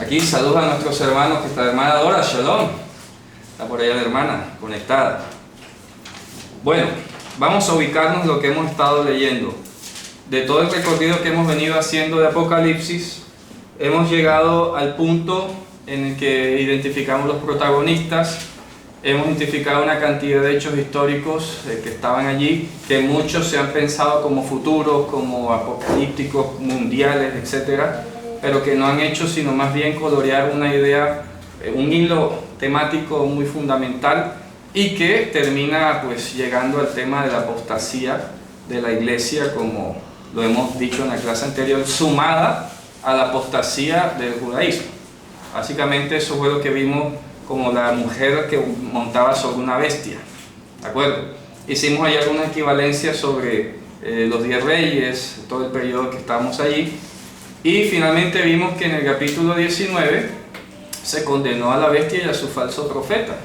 Aquí saludos a nuestros hermanos, que está la hermana Dora, Shalom. Está por allá la hermana, conectada. Bueno, vamos a ubicarnos en lo que hemos estado leyendo. De todo el recorrido que hemos venido haciendo de Apocalipsis, hemos llegado al punto en el que identificamos los protagonistas. Hemos identificado una cantidad de hechos históricos que estaban allí, que muchos se han pensado como futuros, como apocalípticos, mundiales, etcétera, pero que no han hecho sino más bien colorear una idea, un hilo temático muy fundamental, y que termina pues llegando al tema de la apostasía de la iglesia, como lo hemos dicho en la clase anterior, sumada a la apostasía del judaísmo. Básicamente eso fue lo que vimos como la mujer que montaba sobre una bestia, ¿de acuerdo? Hicimos ahí alguna equivalencia sobre los 10 reyes, todo el periodo que estábamos allí, y finalmente vimos que en el capítulo 19 se condenó a la bestia y a su falso profeta,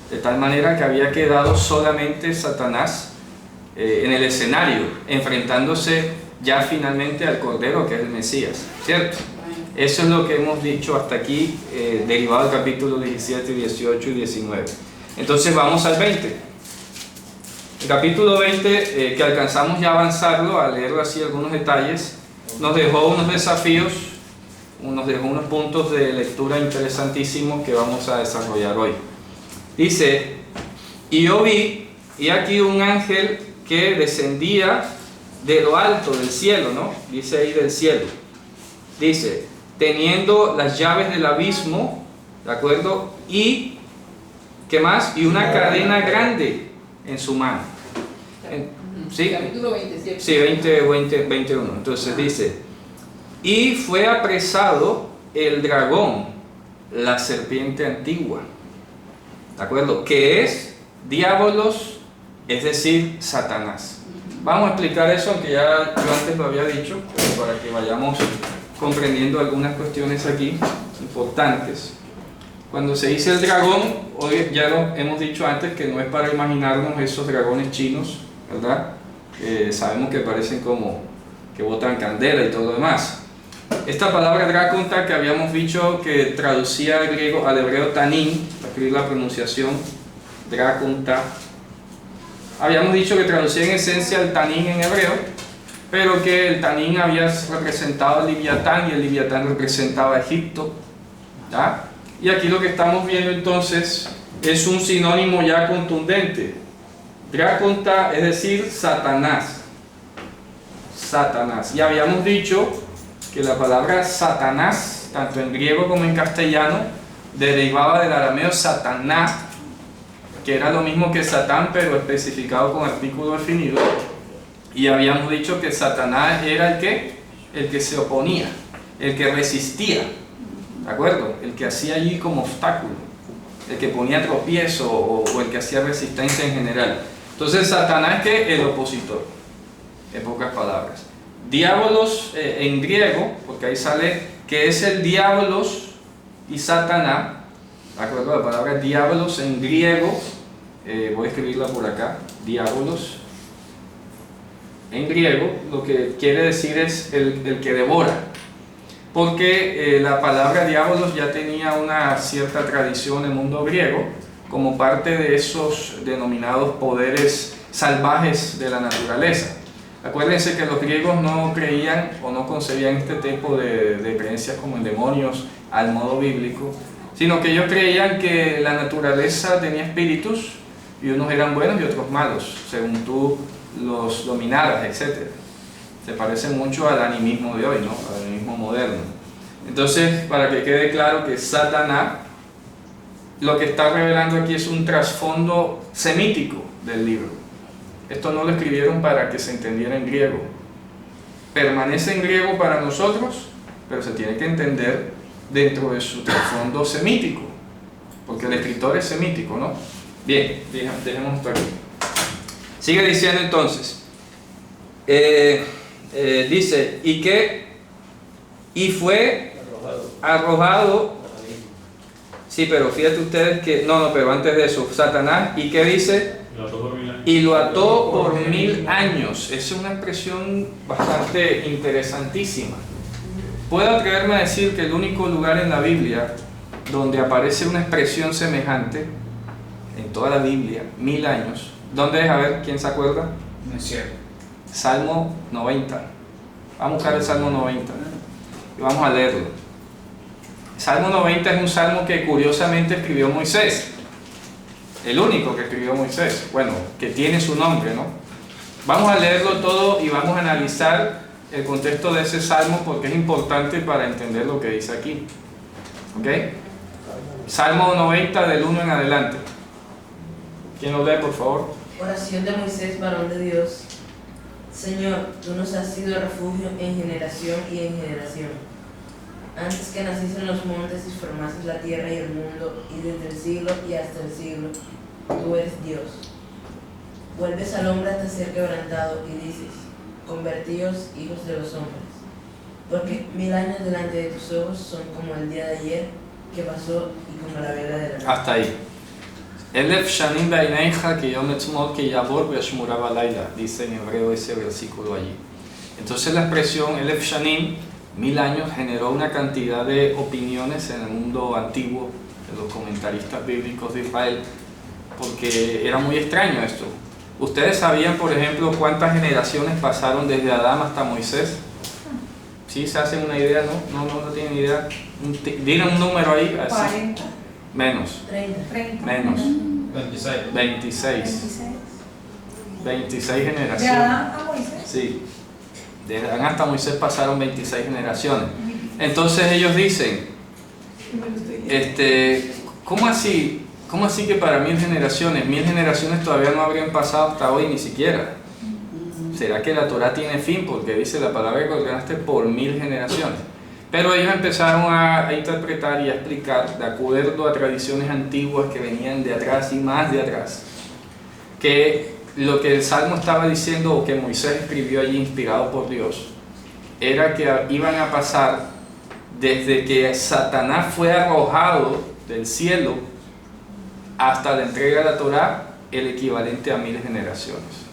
de tal manera que había quedado solamente Satanás en el escenario, enfrentándose ya finalmente al Cordero, que es el Mesías, ¿cierto? Eso es lo que hemos dicho hasta aquí, derivado del capítulo 17, 18 y 19. Entonces vamos al 20. El capítulo 20, que alcanzamos ya a avanzarlo, a leerlo así algunos detalles, nos dejó unos desafíos, nos dejó unos puntos de lectura interesantísimos que vamos a desarrollar hoy. Dice, y yo vi, y aquí un ángel que descendía de lo alto del cielo, ¿no? Dice ahí del cielo. Dice, teniendo las llaves del abismo, ¿de acuerdo? Y, ¿qué más? Y una cadena grande en su mano. ¿Sí? Capítulo 27. Sí, 21. Entonces dice, y fue apresado el dragón, la serpiente antigua, ¿de acuerdo? Que es diabolos, es decir, Satanás. Vamos a explicar eso, aunque ya yo antes lo había dicho, pero para que vayamos comprendiendo algunas cuestiones aquí importantes. Cuando se dice el dragón, hoy ya lo hemos dicho antes, que no es para imaginarnos esos dragones chinos, ¿verdad? Sabemos que parecen como que botan candela y todo lo demás. Esta palabra draconta, que habíamos dicho que traducía al griego, al hebreo tanín, para escribir la pronunciación, draconta, habíamos dicho que traducía en esencia el tanín en hebreo, pero que el tanín había representado al Leviatán, y el Leviatán representaba a Egipto, ¿ya? Y aquí lo que estamos viendo entonces es un sinónimo ya contundente. Draconta, es decir, Satanás. Satanás. Y habíamos dicho que la palabra Satanás, tanto en griego como en castellano, derivaba del arameo Sataná, que era lo mismo que Satán, pero especificado con artículo definido. Y habíamos dicho que Satanás era el que se oponía, el que resistía, ¿de acuerdo? El que hacía allí como obstáculo, el que ponía tropiezo o el que hacía resistencia en general. Entonces Satanás, que el opositor, en pocas palabras. Diabolos en griego, porque ahí sale que es el diabolos y Satanás, ¿de acuerdo? La palabra diabolos en griego, voy a escribirla por acá, diabolos. En griego lo que quiere decir es el que devora, porque la palabra diabolos ya tenía una cierta tradición en el mundo griego como parte de esos denominados poderes salvajes de la naturaleza. Acuérdense que los griegos no creían o no concebían este tipo de creencias como en demonios al modo bíblico, sino que ellos creían que la naturaleza tenía espíritus y unos eran buenos y otros malos, según tú los dominaras, etc. Se parece mucho al animismo de hoy, ¿no? Al animismo moderno. Entonces, para que quede claro que Satanás, lo que está revelando aquí es un trasfondo semítico del libro. Esto no lo escribieron para que se entendiera en griego. Permanece en griego para nosotros, pero se tiene que entender dentro de su trasfondo semítico, porque el escritor es semítico, ¿no? Bien, dejemos esto aquí. Sigue diciendo entonces, dice, y fue arrojado, sí, pero fíjate ustedes que, pero antes de eso, Satanás, ¿y qué dice? Y lo ató por 1000 años. Esa es una expresión bastante interesantísima. puedo atreverme a decir que el único lugar en la Biblia donde aparece una expresión semejante, en toda la Biblia, 1000 años, ¿dónde es? A ver, ¿quién se acuerda? No es cierto. Salmo 90. Vamos a buscar el Salmo 90 y vamos a leerlo. Salmo 90 es un salmo que curiosamente escribió Moisés, el único que escribió Moisés, bueno, que tiene su nombre, ¿no? Vamos a leerlo todo y vamos a analizar el contexto de ese salmo porque es importante para entender lo que dice aquí. ¿Ok? Salmo 90 del 1 en adelante. ¿Quién lo lee, por favor? Oración de Moisés, varón de Dios. Señor, tú nos has sido refugio en generación y en generación. Antes que naciste en los montes y formaste la tierra y el mundo, y desde el siglo y hasta el siglo, tú eres Dios. Vuelves al hombre hasta ser quebrantado y dices, convertíos hijos de los hombres. Porque 1000 años delante de tus ojos son como el día de ayer que pasó y como la vela de la noche. Hasta ahí. Elef shanim ba'ineicha ki yom etzmol ki yavor ve'shmura ba'layla, dice en hebreo ese versículo allí. Entonces la expresión Elef shanim, 1000 años, generó una cantidad de opiniones en el mundo antiguo de los comentaristas bíblicos de Israel, porque era muy extraño esto. ¿Ustedes sabían, por ejemplo, cuántas generaciones pasaron desde Adán hasta Moisés? ¿Sí se hacen una idea? No tienen idea. Digan un número ahí. Así. 40. Menos. 30. Menos. 26. 26. 26 De generaciones. Adán a Moisés. Sí. Desde Adán hasta Moisés pasaron 26 generaciones. Entonces ellos dicen, ¿cómo así? ¿Cómo así que para 1000 generaciones? 1000 generaciones todavía no habrían pasado hasta hoy ni siquiera. ¿Será que la Torah tiene fin? Porque dice la palabra que ordenaste por 1000 generaciones. Pero ellos empezaron a interpretar y a explicar, de acuerdo a tradiciones antiguas que venían de atrás y más de atrás, que lo que el Salmo estaba diciendo, o que Moisés escribió allí inspirado por Dios, era que iban a pasar desde que Satanás fue arrojado del cielo hasta la entrega de la Torah, el equivalente a 1000 generaciones.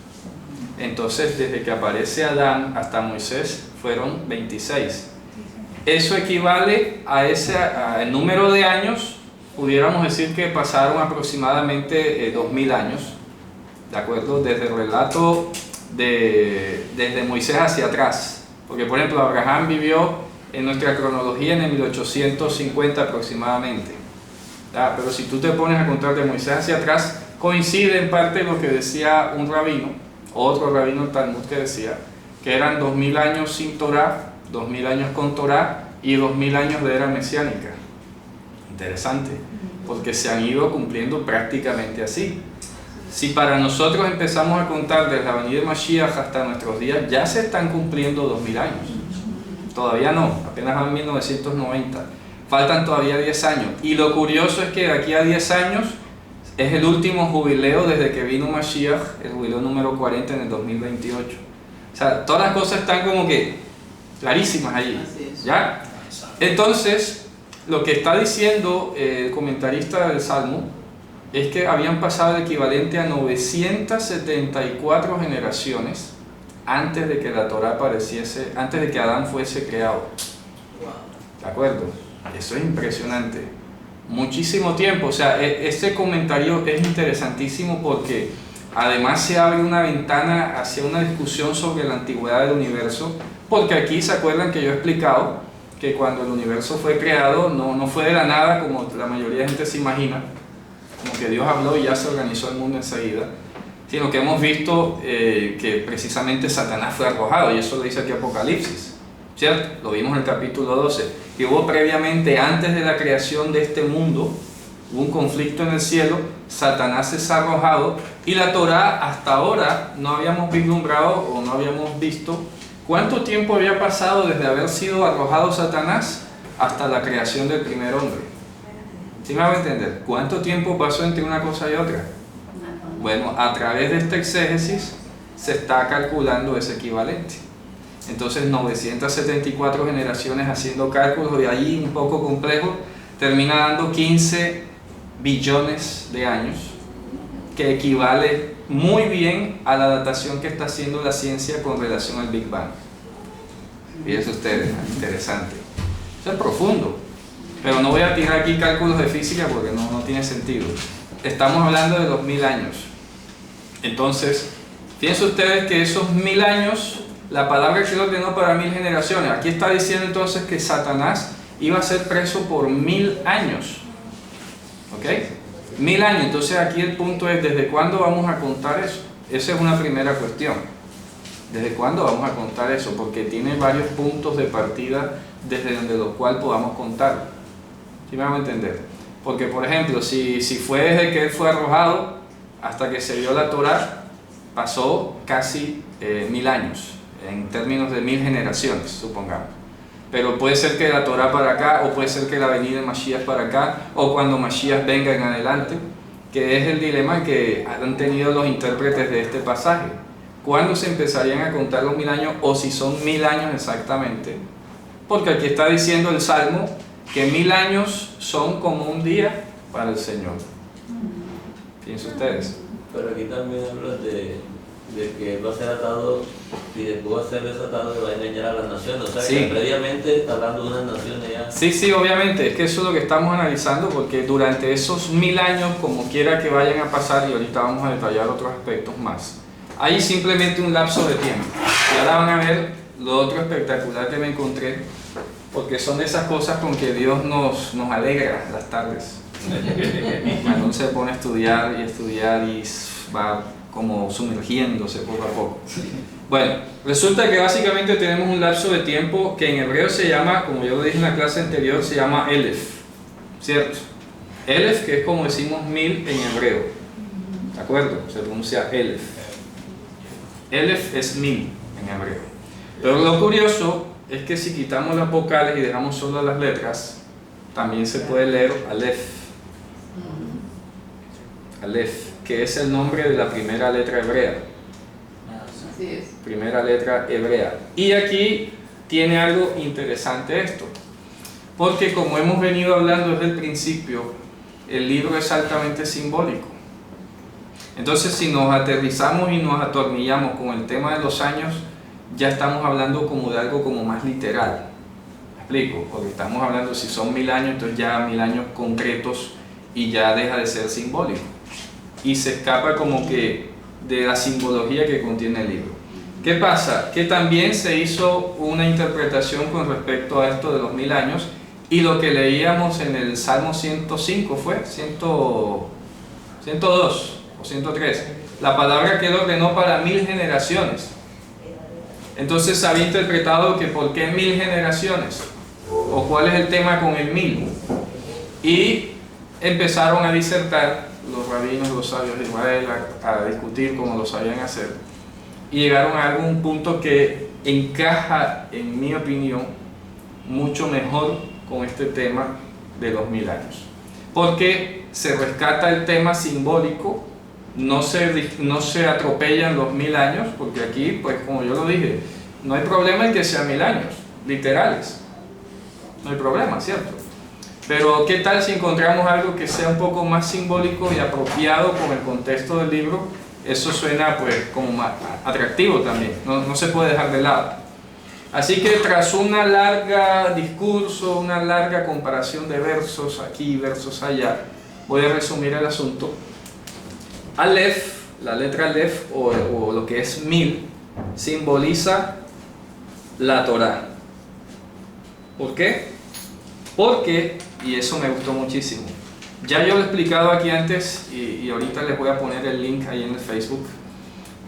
Entonces, desde que aparece Adán hasta Moisés, fueron 26. Eso equivale a el número de años, pudiéramos decir que pasaron aproximadamente 2000 años, ¿de acuerdo? Desde el relato desde Moisés hacia atrás. Porque, por ejemplo, Abraham vivió en nuestra cronología en el 1850 aproximadamente. Pero si tú te pones a contar de Moisés hacia atrás, coincide en parte lo que decía un rabino, otro rabino del Talmud, que decía que eran 2000 años sin Torah, 2000 años con Torah y 2000 años de era mesiánica. Interesante, porque se han ido cumpliendo prácticamente así. Si para nosotros empezamos a contar desde la venida de Mashiach hasta nuestros días, ya se están cumpliendo 2000 años. Todavía no, apenas van 1990. Faltan todavía 10 años. Y lo curioso es que de aquí a 10 años es el último jubileo desde que vino Mashiach, el jubileo número 40 en el 2028. O sea, todas las cosas están como que clarísimas allí. ¿Ya? Entonces, lo que está diciendo el comentarista del Salmo es que habían pasado el equivalente a 974 generaciones antes de que la Torah apareciese, antes de que Adán fuese creado. ¿De acuerdo? Eso es impresionante. Muchísimo tiempo. O sea, este comentario es interesantísimo porque además se abre una ventana hacia una discusión sobre la antigüedad del universo, porque aquí se acuerdan que yo he explicado que cuando el universo fue creado no fue de la nada como la mayoría de gente se imagina, como que Dios habló y ya se organizó el mundo enseguida, sino que hemos visto que precisamente Satanás fue arrojado, y eso lo dice aquí Apocalipsis, ¿cierto? Lo vimos en el capítulo 12, que hubo previamente, antes de la creación de este mundo, hubo un conflicto en el cielo, Satanás es arrojado, y la Torah hasta ahora no habíamos vislumbrado o no habíamos visto cuánto tiempo había pasado desde haber sido arrojado Satanás hasta la creación del primer hombre. ¿Sí me van a entender? ¿Cuánto tiempo pasó entre una cosa y otra? Bueno, a través de esta exégesis se está calculando ese equivalente. Entonces 974 generaciones haciendo cálculos, y ahí un poco complejo, termina dando 15 billones de años, que equivale muy bien a la datación que está haciendo la ciencia con relación al Big Bang. Fíjense ustedes, interesante. Eso es profundo. Pero no voy a tirar aquí cálculos de física porque no tiene sentido. Estamos hablando de los 1000 años. Entonces, fíjense ustedes que esos 1000 años, la palabra que Él ordenó para 1000 generaciones. Aquí está diciendo entonces que Satanás iba a ser preso por 1000 años. ¿Ok? 1000 años. Entonces aquí el punto es, ¿desde cuándo vamos a contar eso? Esa es una primera cuestión. ¿Desde cuándo vamos a contar eso? Porque tiene varios puntos de partida desde donde los cuales podamos contar. ¿Sí me van a entender? Porque, por ejemplo, si fue desde que Él fue arrojado hasta que se dio la Torá, pasó casi 1000 años, en términos de 1000 generaciones, supongamos. Pero puede ser que la Torá para acá, o puede ser que la venida de Mashiach para acá, o cuando Mashiach venga en adelante, que es el dilema que han tenido los intérpretes de este pasaje. ¿Cuándo se empezarían a contar los 1000 años, o si son 1000 años exactamente? Porque aquí está diciendo el Salmo que 1000 años son como un día para el Señor. Fíjense ustedes. Pero aquí también habla de que va a ser atado y después va a ser desatado y va a engañar a las naciones. O sea, Sí. que previamente está hablando de unas naciones ya. Sí, obviamente, es que eso es lo que estamos analizando, porque durante esos 1000 años, como quiera que vayan a pasar, y ahorita vamos a detallar otros aspectos más, hay simplemente un lapso de tiempo. Y ahora van a ver lo otro espectacular que me encontré, porque son de esas cosas con que Dios nos alegra las tardes. Cuando uno se pone a estudiar y va como sumergiéndose poco a poco. Bueno, resulta que básicamente tenemos un lapso de tiempo que en hebreo se llama, como yo lo dije en la clase anterior, se llama Elef, ¿cierto? Elef, que es como decimos 1000 en hebreo, ¿de acuerdo? Se pronuncia Elef. Elef es 1000 en hebreo. Pero lo curioso es que si quitamos las vocales y dejamos solo las letras, también se puede leer Alef. Alef, que es el nombre de la primera letra hebrea. Así es. Primera letra hebrea. Y aquí tiene algo interesante esto, porque como hemos venido hablando desde el principio, el libro es altamente simbólico. Entonces, si nos aterrizamos y nos atornillamos con el tema de los años, ya estamos hablando como de algo como más literal. ¿Me explico? Porque estamos hablando, si son 1000 años, entonces ya 1000 años concretos y ya deja de ser simbólico. Y se escapa como que de la simbología que contiene el libro. ¿Qué pasa? Que también se hizo una interpretación con respecto a esto de los 1000 años, y lo que leíamos en el Salmo 105 fue 102 o 103, la palabra que Él ordenó para 1000 generaciones. Entonces se había interpretado que ¿por qué 1000 generaciones? ¿O cuál es el tema con el 1000? Y empezaron a disertar los rabinos, los sabios de Israel, a discutir como lo sabían hacer, y llegaron a algún punto que encaja, en mi opinión, mucho mejor con este tema de los 1000 años, porque se rescata el tema simbólico, no se atropellan los 1000 años, porque aquí, pues como yo lo dije, no hay problema en que sean 1000 años literales, no hay problema, ¿cierto? Pero ¿qué tal si encontramos algo que sea un poco más simbólico y apropiado con el contexto del libro? Eso suena pues como más atractivo también, no se puede dejar de lado. Así que tras una larga discurso, una larga comparación de versos aquí, versos allá, voy a resumir el asunto. Aleph, la letra Aleph, o lo que es 1000, simboliza la Torá. ¿Por qué? Porque, y eso me gustó muchísimo, ya yo lo he explicado aquí antes y ahorita les voy a poner el link ahí en el Facebook,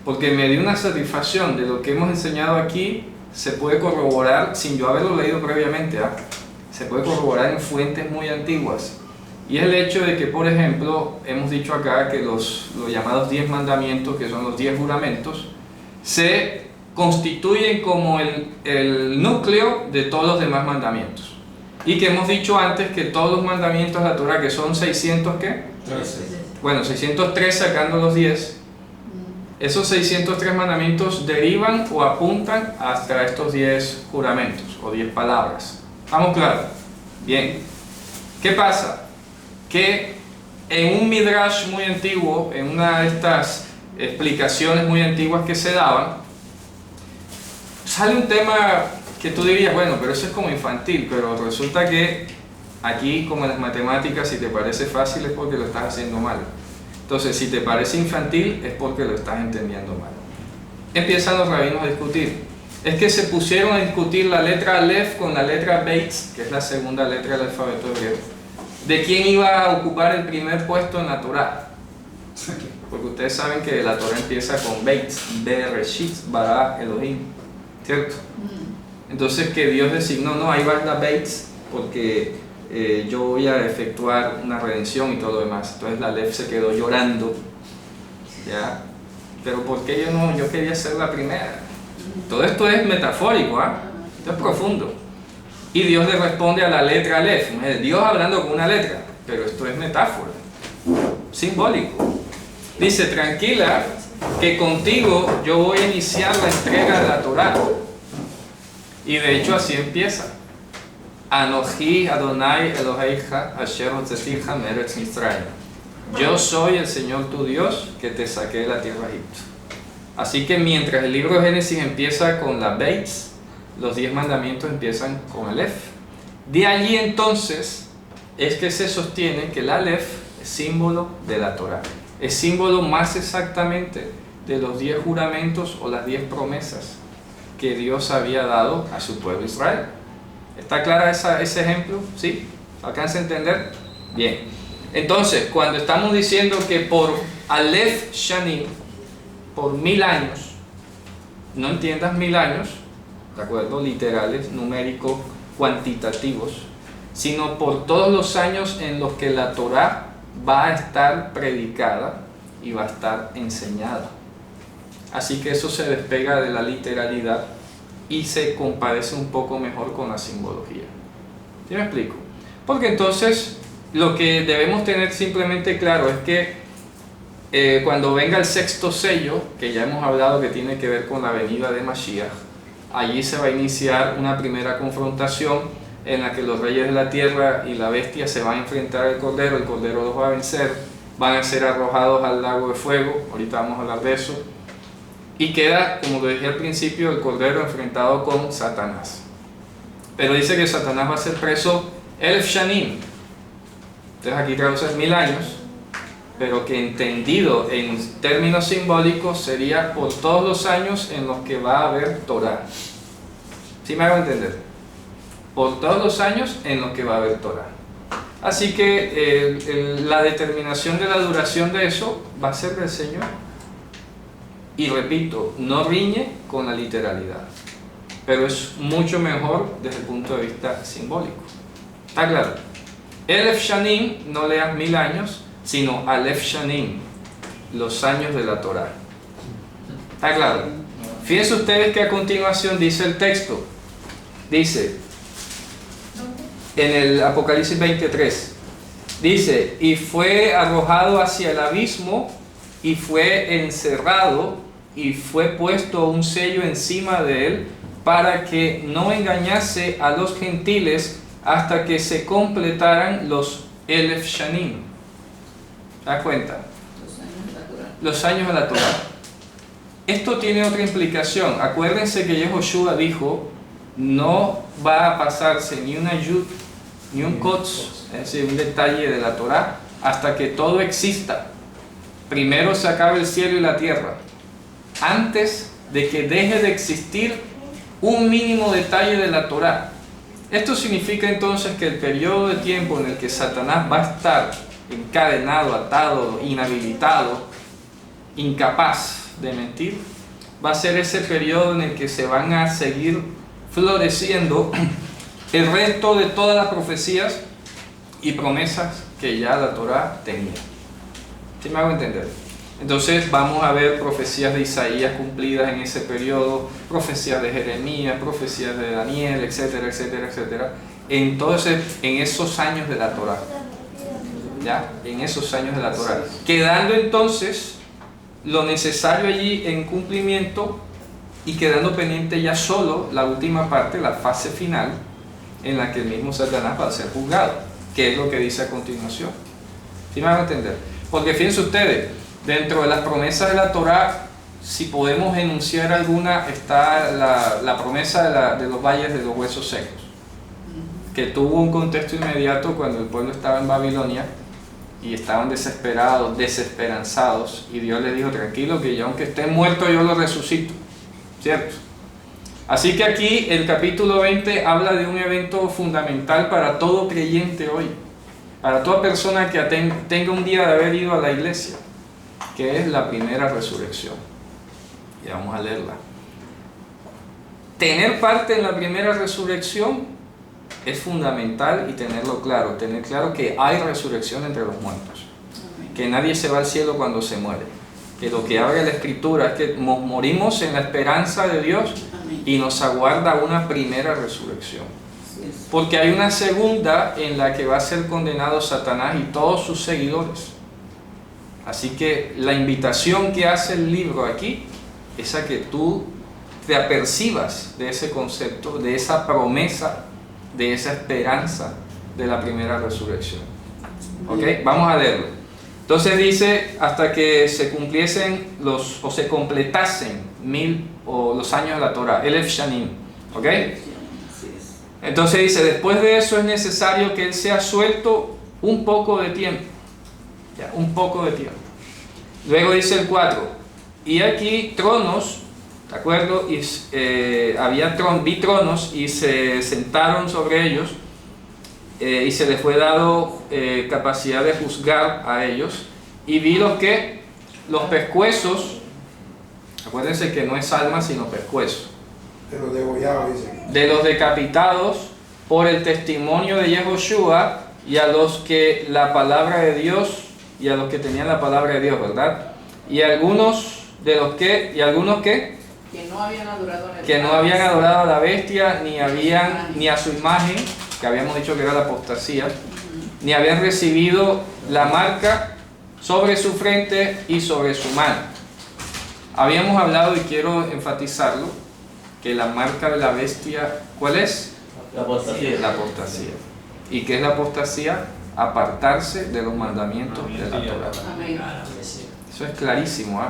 porque me dio una satisfacción de lo que hemos enseñado aquí. Se puede corroborar, sin yo haberlo leído previamente, se puede corroborar en fuentes muy antiguas, y es el hecho de que, por ejemplo, hemos dicho acá que los llamados 10 mandamientos, que son los 10 juramentos, se constituyen como el núcleo de todos los demás mandamientos. Y que hemos dicho antes que todos los mandamientos de la Torah, que son 600, ¿qué? 13. Bueno, 603 sacando los 10, esos 603 mandamientos derivan o apuntan hasta estos 10 juramentos o 10 palabras. ¿Estamos claros? Bien. ¿Qué pasa? Que en un midrash muy antiguo, en una de estas explicaciones muy antiguas que se daban, sale un tema que tú dirías, bueno, pero eso es como infantil, pero resulta que aquí, como en las matemáticas, si te parece fácil es porque lo estás haciendo mal. Entonces, si te parece infantil es porque lo estás entendiendo mal. Empiezan los rabinos a discutir. Es que se pusieron a discutir la letra Aleph con la letra Beitz, que es la segunda letra del alfabeto hebreo, de quién iba a ocupar el primer puesto en la Torá. Porque ustedes saben que la Torá empieza con Beitz, Bereshit, Bara, Elohim, ¿cierto? Entonces que Dios designó, no, ahí va la Beitz, porque yo voy a efectuar una redención y todo lo demás. Entonces la Aleph se quedó llorando, ¿ya? Pero ¿por qué yo quería ser la primera? Todo esto es metafórico, ¿ah? Esto es profundo. Y Dios le responde a la letra Aleph. Dios hablando con una letra, pero esto es metáfora, simbólico. Dice, tranquila, que contigo yo voy a iniciar la entrega de la Torá. Y de hecho así empieza. Anoji Adonai Eloheicha Asher hotzeticha meretz Mitzrayim. Yo soy el Señor tu Dios que te saqué de la tierra de Egipto. Así que mientras el libro de Génesis empieza con la Beitz, los 10 mandamientos empiezan con Aleph. De allí entonces es que se sostiene que el Aleph es símbolo de la Torá. Es símbolo más exactamente de los 10 juramentos o las 10 promesas que Dios había dado a su pueblo Israel. ¿Está clara ese ejemplo? ¿Sí? ¿Alcanza a entender? Bien. Entonces, cuando estamos diciendo que por Aleph Shanim, por 1000 años, no entiendas 1000 años, ¿de acuerdo? Literales, numéricos, cuantitativos, sino por todos los años en los que la Torá va a estar predicada y va a estar enseñada. Así que eso se despega de la literalidad y se compadece un poco mejor con la simbología. ¿Sí me explico? Porque entonces lo que debemos tener simplemente claro es que cuando venga el 6º sello, que ya hemos hablado que tiene que ver con la venida de Mashiach, allí se va a iniciar una primera confrontación en la que los reyes de la tierra y la bestia se van a enfrentar al Cordero, el Cordero los va a vencer, van a ser arrojados al lago de fuego, ahorita vamos a hablar de eso, y queda, como lo dije al principio, el Cordero enfrentado con Satanás. Pero dice que Satanás va a ser preso Elf Shanim, entonces aquí traduce 1000 años, pero que entendido en términos simbólicos sería por todos los años en los que va a haber Torah. ¿Sí me hago entender? Por todos los años en los que va a haber Torah. Así que la determinación de la duración de eso va a ser del Señor. Y repito, no riñe con la literalidad, pero es mucho mejor desde el punto de vista simbólico. ¿Está claro? Elef Shanim, no leas 1000 años, sino Aleph Shanim, los años de la Torá. ¿Está claro? Fíjense ustedes que a continuación dice el texto. Dice, en el Apocalipsis 23, dice, y fue arrojado hacia el abismo, y fue encerrado, y fue puesto un sello encima de él, para que no engañase a los gentiles hasta que se completaran los Elef Shanim. ¿Te das cuenta? Los años de la Torá. Esto tiene otra implicación. Acuérdense que Yehoshua dijo, no va a pasarse ni una yud, ni un kotz, es decir, un detalle de la Torá, hasta que todo exista. Primero se acabe el cielo y la tierra, antes de que deje de existir un mínimo detalle de la Torá. Esto significa entonces que el periodo de tiempo en el que Satanás va a estar encadenado, atado, inhabilitado, incapaz de mentir, va a ser ese periodo en el que se van a seguir floreciendo el resto de todas las profecías y promesas que ya la Torá tenía. ¿Sí me hago entender? Entonces vamos a ver profecías de Isaías cumplidas en ese periodo, profecías de Jeremías, profecías de Daniel, etcétera, etcétera, etcétera, en esos años de la Torá. ¿Ya? En esos años de la Torá. Quedando entonces lo necesario allí en cumplimiento y quedando pendiente ya solo la última parte, la fase final, en la que el mismo Satanás va a ser juzgado, que es lo que dice a continuación. ¿Sí me van a entender? Porque fíjense ustedes, dentro de las promesas de la Torá si podemos enunciar alguna, está la promesa de los valles de los huesos secos, que tuvo un contexto inmediato cuando el pueblo estaba en Babilonia y estaban desesperados, desesperanzados, y Dios les dijo: tranquilo, que yo aunque esté muerto yo lo resucito, ¿cierto? Así que aquí el capítulo 20 habla de un evento fundamental para todo creyente hoy, para toda persona que tenga un día de haber ido a la iglesia, que es la primera resurrección. Y vamos a leerla. Tener parte en la primera resurrección es fundamental, y tenerlo claro, tener claro que hay resurrección entre los muertos, que nadie se va al cielo cuando se muere, que lo que habla la Escritura es que morimos en la esperanza de Dios y nos aguarda una primera resurrección, porque hay una segunda en la que va a ser condenado Satanás y todos sus seguidores. Así que la invitación que hace el libro aquí es a que tú te apercibas de ese concepto, de esa promesa, de esa esperanza de la primera resurrección. ¿Ok? Vamos a leerlo. Entonces dice: hasta que se cumpliesen o se completasen 1000 o los años de la Torah, Elef Shanim. ¿Ok? Entonces dice: después de eso es necesario que él sea suelto un poco de tiempo. Ya, un poco de tiempo. Luego dice el 4: y aquí tronos, ¿de acuerdo? Y vi tronos y se sentaron sobre ellos, y se les fue dado capacidad de juzgar a ellos, y vi los pescuezos. Acuérdense que no es alma sino pescuezo, De los degollados, dice. de los decapitados por el testimonio de Yehoshua, y a los que la palabra de Dios, y a los que tenían la palabra de Dios, ¿verdad? Y algunos que no habían adorado a la bestia, ni a su imagen, que habíamos dicho que era la apostasía, ni habían recibido la marca sobre su frente y sobre su mano. Habíamos hablado, y quiero enfatizarlo, que la marca de la bestia, ¿cuál es? La apostasía. La apostasía. ¿Y qué es la apostasía? Apartarse de los mandamientos de la Torah. Amén. Eso es clarísimo, ¿eh?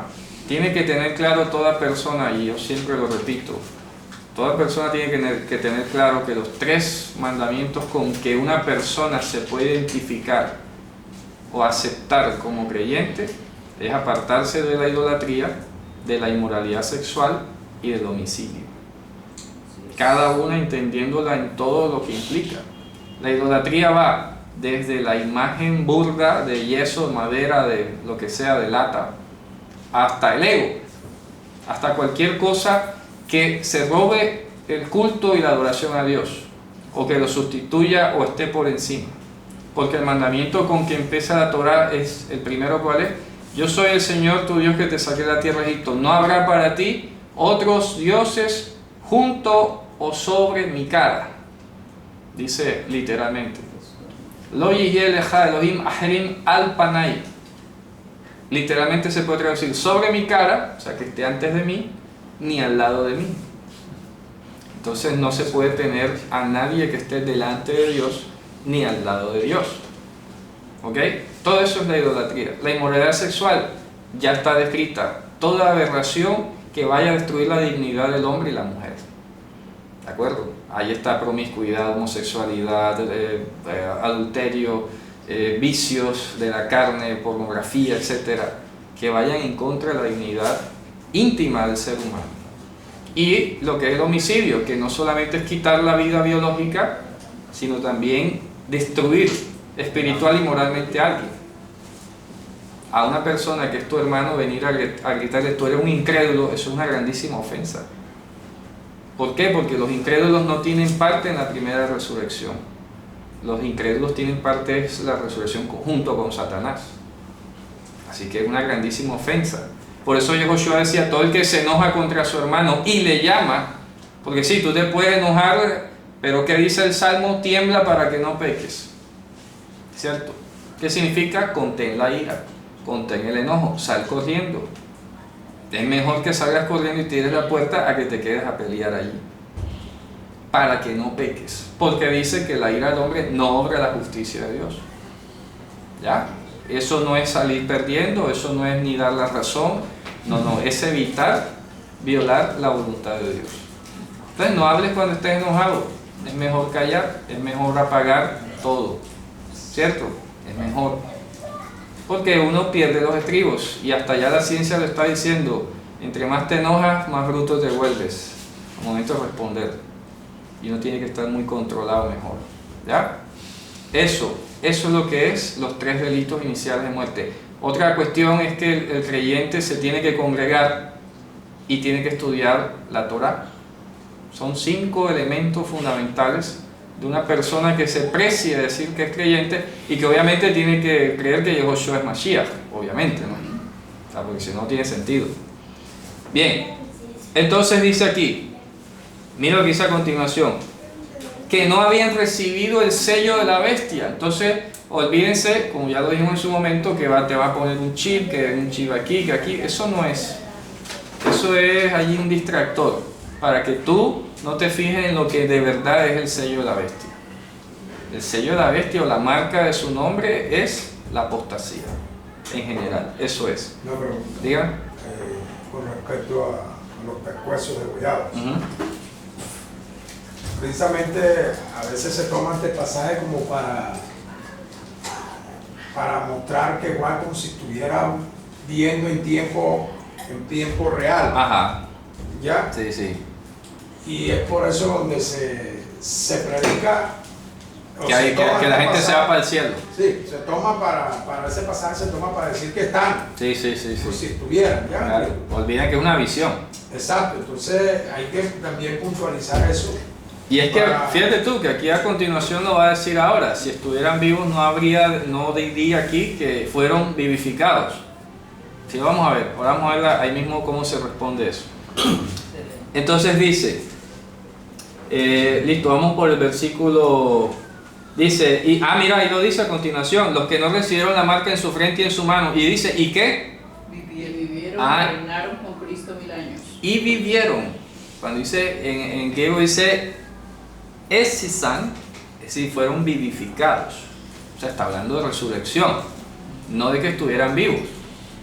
Tiene que tener claro toda persona, y yo siempre lo repito, toda persona tiene que tener claro que los 3 mandamientos con que una persona se puede identificar o aceptar como creyente es apartarse de la idolatría, de la inmoralidad sexual y del homicidio. Cada una entendiéndola en todo lo que implica. La idolatría va desde la imagen burda de yeso, madera, de lo que sea, de lata, hasta el ego, hasta cualquier cosa que se robe el culto y la adoración a Dios, o que lo sustituya o esté por encima. Porque el mandamiento con que empieza la Torah es el primero. ¿Cuál es? Yo soy el Señor tu Dios que te saqué de la tierra de Egipto. No habrá para ti otros dioses junto o sobre mi cara. Dice literalmente: Lo yihye lecha Elohim acherim al panay. Literalmente se puede traducir sobre mi cara, o sea, que esté antes de mí, ni al lado de mí. Entonces no se puede tener a nadie que esté delante de Dios ni al lado de Dios. ¿Ok? Todo eso es la idolatría. La inmoralidad sexual ya está descrita. Toda aberración que vaya a destruir la dignidad del hombre y la mujer. ¿De acuerdo? Ahí está promiscuidad, homosexualidad, adulterio, vicios de la carne, pornografía, etcétera, que vayan en contra de la dignidad íntima del ser humano. Y lo que es el homicidio, que no solamente es quitar la vida biológica, sino también destruir espiritual y moralmente a alguien. A una persona que es tu hermano, venir a gritarle: tú eres un incrédulo, eso es una grandísima ofensa. ¿Por qué? Porque los incrédulos no tienen parte en la primera resurrección. Los incrédulos tienen parte en la resurrección junto con Satanás. Así que es una grandísima ofensa. Por eso Yehoshua decía: todo el que se enoja contra su hermano y le llama, porque sí, tú te puedes enojar, pero ¿qué dice el Salmo? Tiembla para que no peques. ¿Cierto? ¿Qué significa? Contén la ira, contén el enojo, sal corriendo. Es mejor que salgas corriendo y tires la puerta a que te quedes a pelear allí, para que no peques, porque dice que la ira del hombre no obra la justicia de Dios. ¿Ya? Eso no es salir perdiendo, eso no es ni dar la razón, No, es evitar violar la voluntad de Dios. Entonces no hables cuando estés enojado, es mejor callar, es mejor apagar todo, ¿cierto? Es mejor, porque uno pierde los estribos y hasta ya la ciencia lo está diciendo, entre más te enojas, más bruto te vuelves al momento de responder, y uno tiene que estar muy controlado mejor, ¿ya? Eso es lo que es los 3 delitos iniciales de muerte. Otra cuestión es que el creyente se tiene que congregar y tiene que estudiar la Torá. Son 5 elementos fundamentales de una persona que se precie de decir que es creyente y que obviamente tiene que creer que Yehoshua es Mashiach, obviamente, ¿no? O sea, porque si no tiene sentido. Bien, entonces dice aquí, mira lo que dice a continuación, que no habían recibido el sello de la bestia. Entonces, olvídense, como ya lo dijimos en su momento, que te va a poner un chip, que un chip aquí, que aquí, eso no es. Eso es allí un distractor, para que tú no te fijes en lo que de verdad es el sello de la bestia. El sello de la bestia o la marca de su nombre es la apostasía, en general, eso es. No, pero Diga. con respecto a los pescuezos degollados. Precisamente a veces se toma este pasaje como para mostrar que igual como si estuviera viendo en tiempo real. Ajá. ¿Ya? Sí, sí. Y es por eso donde se predica o Que se toma la este gente se pasaje. va para el cielo. Sí, se toma para ese pasaje, se toma para decir que están, Sí. como si estuvieran, ¿ya? Claro. Olviden que es una visión. Exacto, entonces hay que también puntualizar eso. Y es que, fíjate tú, que aquí a continuación lo va a decir ahora, si estuvieran vivos no diría aquí que fueron vivificados. Sí, vamos a ver, ahora vamos a ver ahí mismo cómo se responde eso. Entonces dice, listo, vamos por el versículo, dice, mira, ahí lo dice a continuación, los que no recibieron la marca en su frente y en su mano, y dice, ¿y qué? Vivieron, reinaron con Cristo 1000 años. Y vivieron, cuando dice, en griego dice, esisan, es decir, fueron vivificados, o sea, está hablando de resurrección, no de que estuvieran vivos,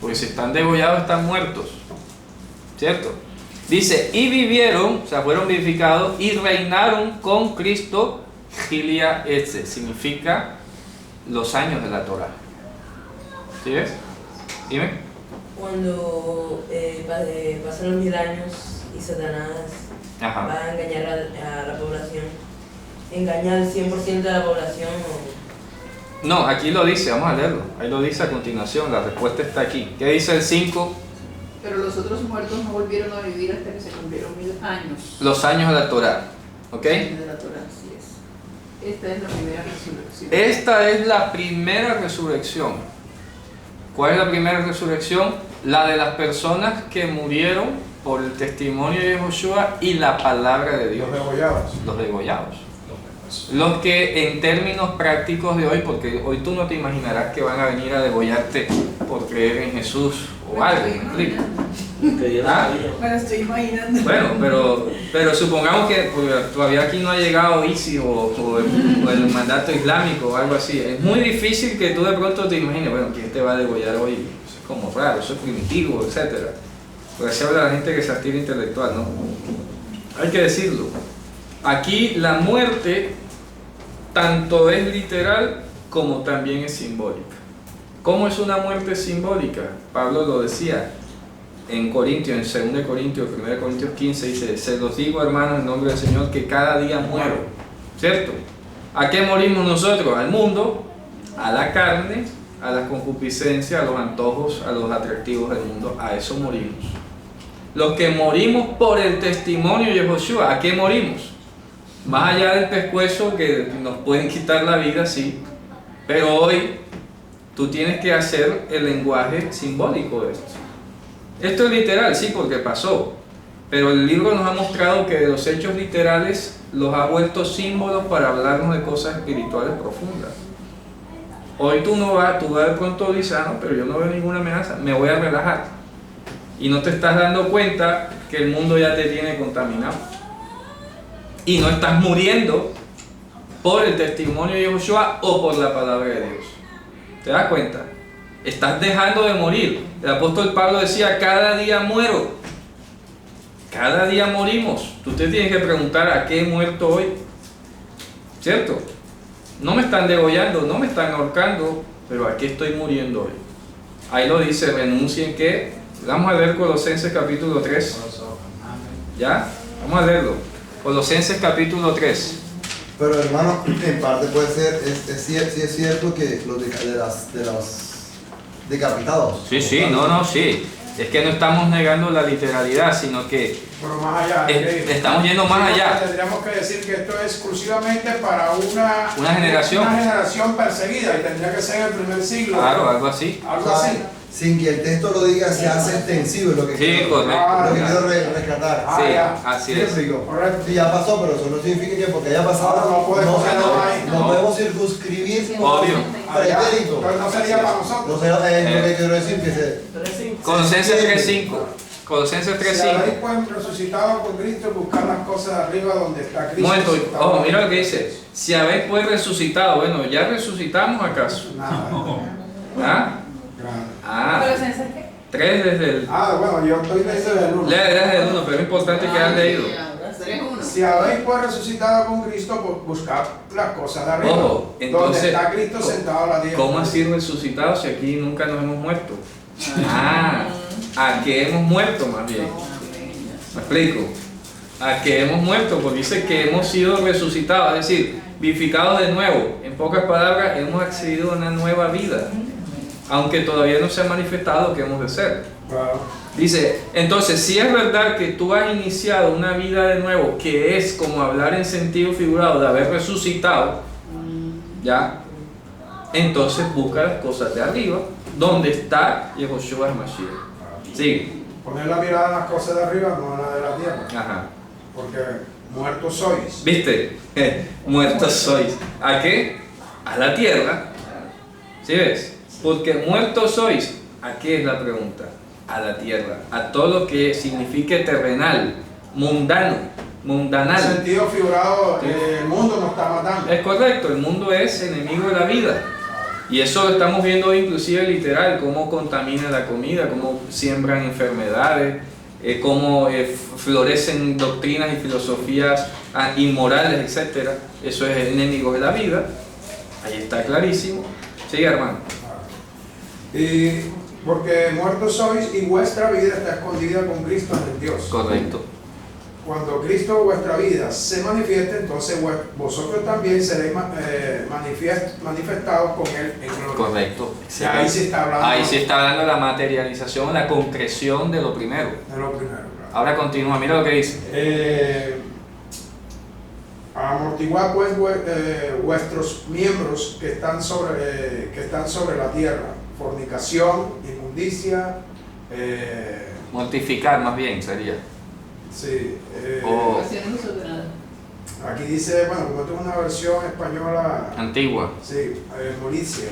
porque si están degollados están muertos, ¿cierto? Dice, y vivieron, o sea, fueron vivificados y reinaron con Cristo, Gilia Etze, significa los años de la Torah. ¿Sí ves? Dime. Cuando pasan los 1000 años y Satanás Ajá. va a engañar a la población, engaña al 100% de la población. No, aquí lo dice, vamos a leerlo. Ahí lo dice a continuación, la respuesta está aquí. ¿Qué dice el 5? Pero los otros muertos no volvieron a vivir hasta que se cumplieron 1000 años. Los años de la Torah. ¿Ok? De la Torah, así es. Esta es la primera resurrección. Esta es la primera resurrección. ¿Cuál es la primera resurrección? La de las personas que murieron por el testimonio de Yehoshua y la palabra de Dios. Los degollados. Los degollados. Los que en términos prácticos de hoy, porque hoy tú no te imaginarás que van a venir a degollarte por creer en Jesús o algo, ¿me explico? Que yo no ¿Ah? sabía. Me lo estoy imaginando. Bueno, pero supongamos que porque todavía aquí no ha llegado ISIS o el mandato islámico o algo así. Es muy difícil que tú de pronto te imagines, bueno, ¿quién te va a degollar hoy? Eso es como raro, eso es primitivo, etc. Porque así habla la gente que se astira intelectual, ¿no? Hay que decirlo. Aquí la muerte tanto es literal como también es simbólica. ¿Cómo es una muerte simbólica? Pablo lo decía en Corintios, en 2 Corintios, 1 Corintios 15, dice, se los digo hermanos en nombre del Señor que cada día muero, ¿cierto? ¿A qué morimos nosotros? Al mundo, a la carne, a la concupiscencia, a los antojos, a los atractivos del mundo, a eso morimos. Los que morimos por el testimonio de Yehoshua, ¿a qué morimos? Más allá del pescuezo que nos pueden quitar la vida, sí, pero hoy tú tienes que hacer el lenguaje simbólico de esto. Esto es literal, sí, porque pasó, pero el libro nos ha mostrado que de los hechos literales los ha vuelto símbolos para hablarnos de cosas espirituales profundas. Hoy tú de pronto dices, no, pero yo no veo ninguna amenaza, me voy a relajar. Y no te estás dando cuenta que el mundo ya te tiene contaminado. Y no estás muriendo por el testimonio de Yehoshua o por la palabra de Dios. ¿Te das cuenta? Estás dejando de morir. El apóstol Pablo decía, cada día muero. Cada día morimos. Tú te tienes que preguntar, ¿a qué he muerto hoy? ¿Cierto? No me están degollando, no me están ahorcando, pero ¿a qué estoy muriendo hoy? Ahí lo dice, renuncien que... Vamos a leer Colosenses capítulo 3. ¿Ya? Vamos a leerlo. Colosenses capítulo 3. Pero hermano, en parte puede ser, sí es cierto que los de los decapitados. Sí, no, sí. Es que no estamos negando la literalidad, sino que Pero más allá, estamos yendo más allá. Tendríamos que decir que esto es exclusivamente para Una generación. una generación perseguida y tendría que ser en el primer siglo. Claro, algo así. Algo O sea, así. sin que el texto lo diga, se hace extensivo, es lo que Sí, quiero, correcto. lo que quiero rescatar. Ah, Sí, ya. así ¿Sí me es. explico? Correcto. Sí, ya pasó, pero eso no significa que porque haya pasado Ahora no podemos hacer nada ahí. no No. podemos circunscribir Obvio. Allá. pretérito. Entonces no sería para No nosotros. sé, es lo que quiero decir, que se... Colosenses 3.5. Colosenses Si 3.5. habéis pues resucitado con Cristo, buscar las cosas de arriba donde está Cristo. Momento, sentado. ojo, mira lo que dice. Si habéis pues resucitado, bueno, ¿ya resucitamos acaso? Nada. ¿Ah? Claro. ¿Colosenses qué? 3 desde el... Bueno, yo estoy desde el 1. Lea desde el 1, pero es importante que hayas leído. 3:1. Si habéis pues resucitado con Cristo, buscad las cosas de arriba. Ojo, entonces, donde está Cristo sentado a la diestra. ¿Cómo así resucitados si aquí nunca nos hemos muerto? ¿A qué hemos muerto más bien? ¿Me explico? ¿A qué hemos muerto? Porque dice que hemos sido resucitados, es decir, vivificados de nuevo. En pocas palabras, hemos accedido a una nueva vida, aunque todavía no se ha manifestado lo que hemos de ser. Claro. Dice, entonces, si es verdad que tú has iniciado una vida de nuevo, que es como hablar en sentido figurado de haber resucitado, ¿ya? Entonces busca las cosas de arriba, donde está Yehoshua HaMashiach. Sigue. Poner la mirada en las cosas de arriba, no en la de la tierra. Ajá. Porque muertos sois. ¿Viste? Muertos sois. ¿A qué? A la tierra. ¿Sí ves? Porque muertos sois. ¿A qué es la pregunta? A la tierra. A todo lo que signifique terrenal, mundano, En mundanal. sentido figurado, el mundo nos está matando. Es correcto, el mundo es enemigo de la vida. Y eso lo estamos viendo hoy inclusive literal, cómo contamina la comida, cómo siembran enfermedades, cómo florecen doctrinas y filosofías inmorales, etc. Eso es enemigo de la vida. Ahí está clarísimo. Sigue, hermano. Y porque muertos sois y vuestra vida está escondida con Cristo en Dios. Correcto. Cuando Cristo vuestra vida se manifieste, entonces vosotros también seréis manifestados con Él en gloria. Correcto. Y ahí se está hablando Ahí se está hablando de la materialización, la concreción de lo primero. de lo primero. Claro. Ahora continúa, mira lo que dice. Amortiguad pues vuestros miembros que están sobre la tierra: fornicación, inmundicia, Mortificar más bien sería. sí, Oh. Pasiones desordenadas. aquí dice, bueno, como tengo una versión española, Antigua. sí, molicia,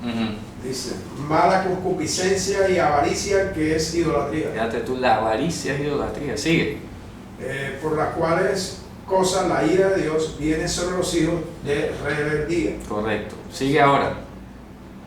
Ujú. dice, mala concupiscencia y avaricia, que es idolatría, Fíjate tú, la avaricia es idolatría. Sigue. por las cuales cosas la ira de Dios viene sobre los hijos de rebeldía, Correcto. Sigue ahora.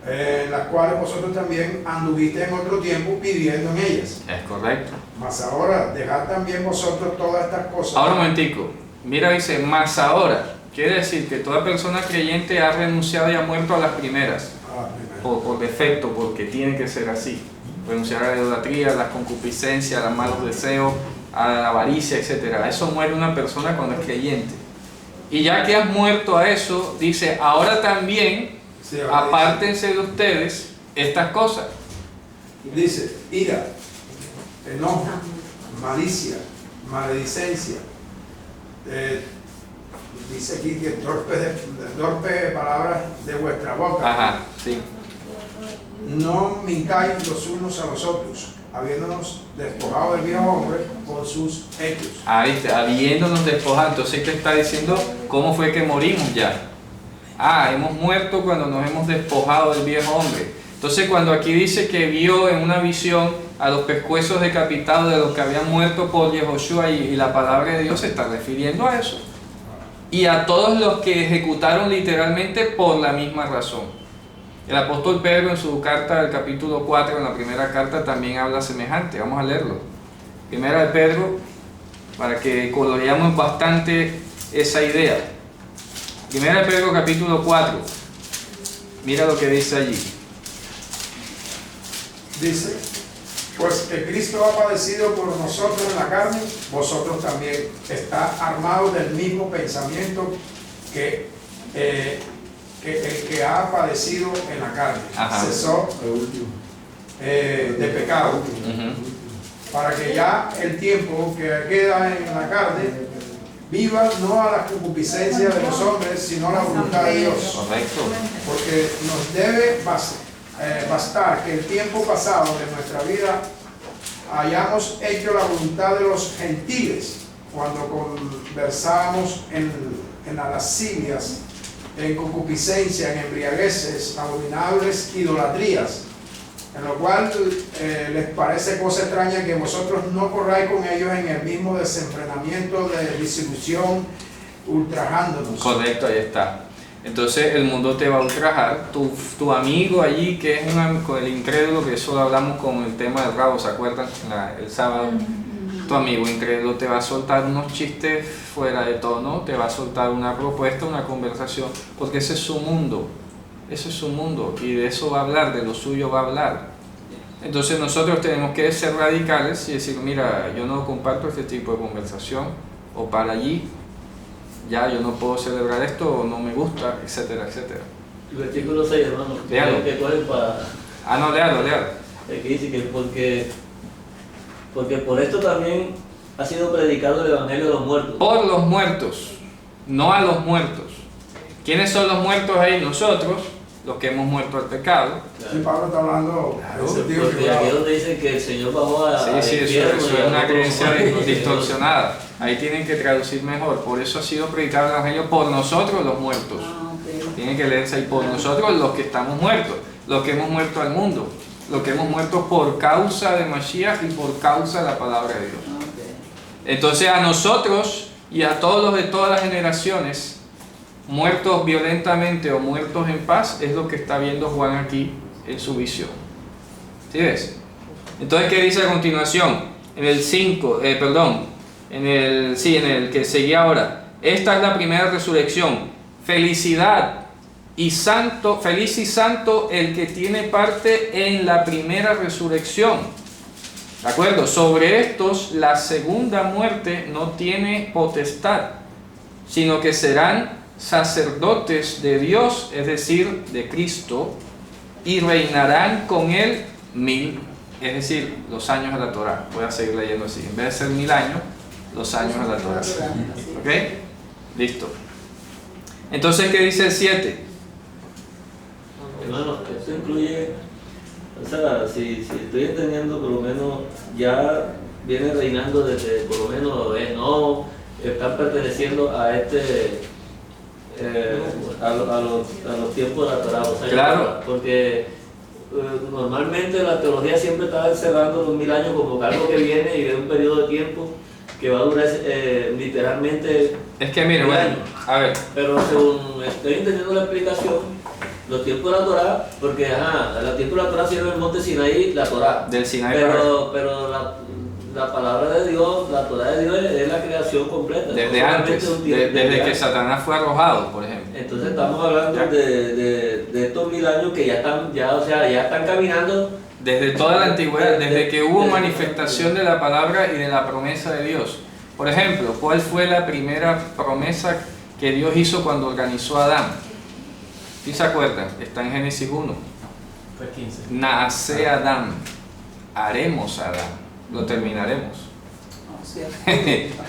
en las cuales vosotros también anduviste en otro tiempo viviendo en ellas. Es correcto. Mas ahora dejad también vosotros todas estas cosas. Ahora un momentico. Mira, dice, más ahora. Quiere decir que toda persona creyente ha renunciado y ha muerto a las primeras. Ah, primero. Por defecto, porque tiene que ser así. Renunciar a la idolatría, a la concupiscencia, a los malos deseos, a la avaricia, etc. Eso muere una persona cuando es creyente. Y ya que has muerto a eso, dice, ahora también Sí, ahora apártense de ustedes estas cosas. dice ira, enojo, malicia, maledicencia. Dice aquí que torpe palabras de vuestra boca. Ajá, sí. No mintáis los unos a los otros, habiéndonos despojado del viejo hombre por sus hechos. Ahí está, habiéndonos despojado. Entonces te está diciendo cómo fue que morimos ya. Hemos muerto cuando nos hemos despojado del viejo hombre. Entonces cuando aquí dice que vio en una visión a los pescuezos decapitados de los que habían muerto por Yehoshua y la palabra de Dios, se está refiriendo a eso. Y a todos los que ejecutaron literalmente por la misma razón. El apóstol Pedro en su carta del capítulo 4, en la primera carta, también habla semejante. Vamos a leerlo. Primera de Pedro, para que coloreamos bastante esa idea. Primera de Pedro capítulo 4. Mira lo que dice allí. Dice, pues que Cristo ha padecido por nosotros en la carne, vosotros también está armados del mismo pensamiento que el que ha padecido en la carne. Ajá. Cesó de pecado, para que ya el tiempo que queda en la carne viva no a la concupiscencia de los hombres, sino a la voluntad de Dios. Correcto. Porque nos debe bastar que el tiempo pasado de nuestra vida hayamos hecho la voluntad de los gentiles cuando conversábamos en las lascivias, en concupiscencia, en embriagueces, abominables idolatrías, en lo cual les parece cosa extraña que vosotros no corráis con ellos en el mismo desenfrenamiento de disilusión, ultrajándonos. Correcto, ahí está. Entonces el mundo te va a ultrajar. Tu amigo allí, que es con el incrédulo, que eso lo hablamos con el tema del rabo, ¿se acuerdan? El sábado. Tu amigo incrédulo te va a soltar unos chistes fuera de tono, te va a soltar una propuesta, una conversación, porque ese es su mundo. Ese es su mundo y de eso va a hablar, de lo suyo va a hablar. Entonces nosotros tenemos que ser radicales y decir, mira, yo no comparto este tipo de conversación, o para allí, ya yo no puedo celebrar esto, o no me gusta, etcétera, etcétera. El versículo 6, hermano, Léalo. que cogen para... No, léalo. Aquí dice que porque por esto también ha sido predicado el Evangelio de los muertos. Por los muertos, no a los muertos. ¿Quiénes son los muertos ahí? Nosotros, los que hemos muerto al pecado. Sí, Pablo está hablando en sentido Porque aquí es figurado. donde dice que el Señor bajó a Sí, eso infierno es y una a creencia todos. distorsionada. Ahí tienen que traducir mejor. Por eso ha sido predicado el Evangelio por nosotros los muertos. Tienen que leerse ahí por nosotros los que estamos muertos, los que hemos muerto al mundo, los que hemos muerto por causa de Mashiach y por causa de la palabra de Dios. Entonces a nosotros y a todos los de todas las generaciones, muertos violentamente o muertos en paz, es lo que está viendo Juan aquí en su visión. ¿Sí ves? Entonces, ¿qué dice a continuación? En el 5, en el que seguía ahora. Esta es la primera resurrección. Felicidad y santo, feliz y santo el que tiene parte en la primera resurrección. ¿De acuerdo? Sobre estos, la segunda muerte no tiene potestad, sino que serán sacerdotes de Dios, es decir, de Cristo, y reinarán con él 1000, es decir, los años de la Torá. Voy a seguir leyendo así. En vez de ser 1000 años, los años de la Torá. ¿Ok? Listo. Entonces, ¿qué dice el 7? Hermano, esto incluye, o sea, si estoy entendiendo, por lo menos ya viene reinando desde, por lo menos, no están perteneciendo a a los tiempos de la Torá, o sea, Claro. porque normalmente la teología siempre está encerrando los 1000 años como algo que viene y de un periodo de tiempo que va a durar literalmente. Es que mire, bueno, a ver, Pero según estoy entendiendo la explicación, los tiempos de la Torá, porque los tiempos de la Torá sirve en el monte Sinaí, la Torá. del Sinaí para Pero la palabra de Dios, la Torá de Dios es la creación completa. no desde solamente antes, un tiempo, desde que antes. Satanás fue arrojado, por ejemplo. Entonces estamos hablando de estos 1000 años que ya están caminando. Desde toda la antigüedad, desde que hubo manifestación de la palabra y de la promesa de Dios. Por ejemplo, ¿cuál fue la primera promesa que Dios hizo cuando organizó a Adán? ¿Sí se acuerdan? Está en Génesis 1. Fue 15. Nace Adán, haremos a Adán, lo terminaremos.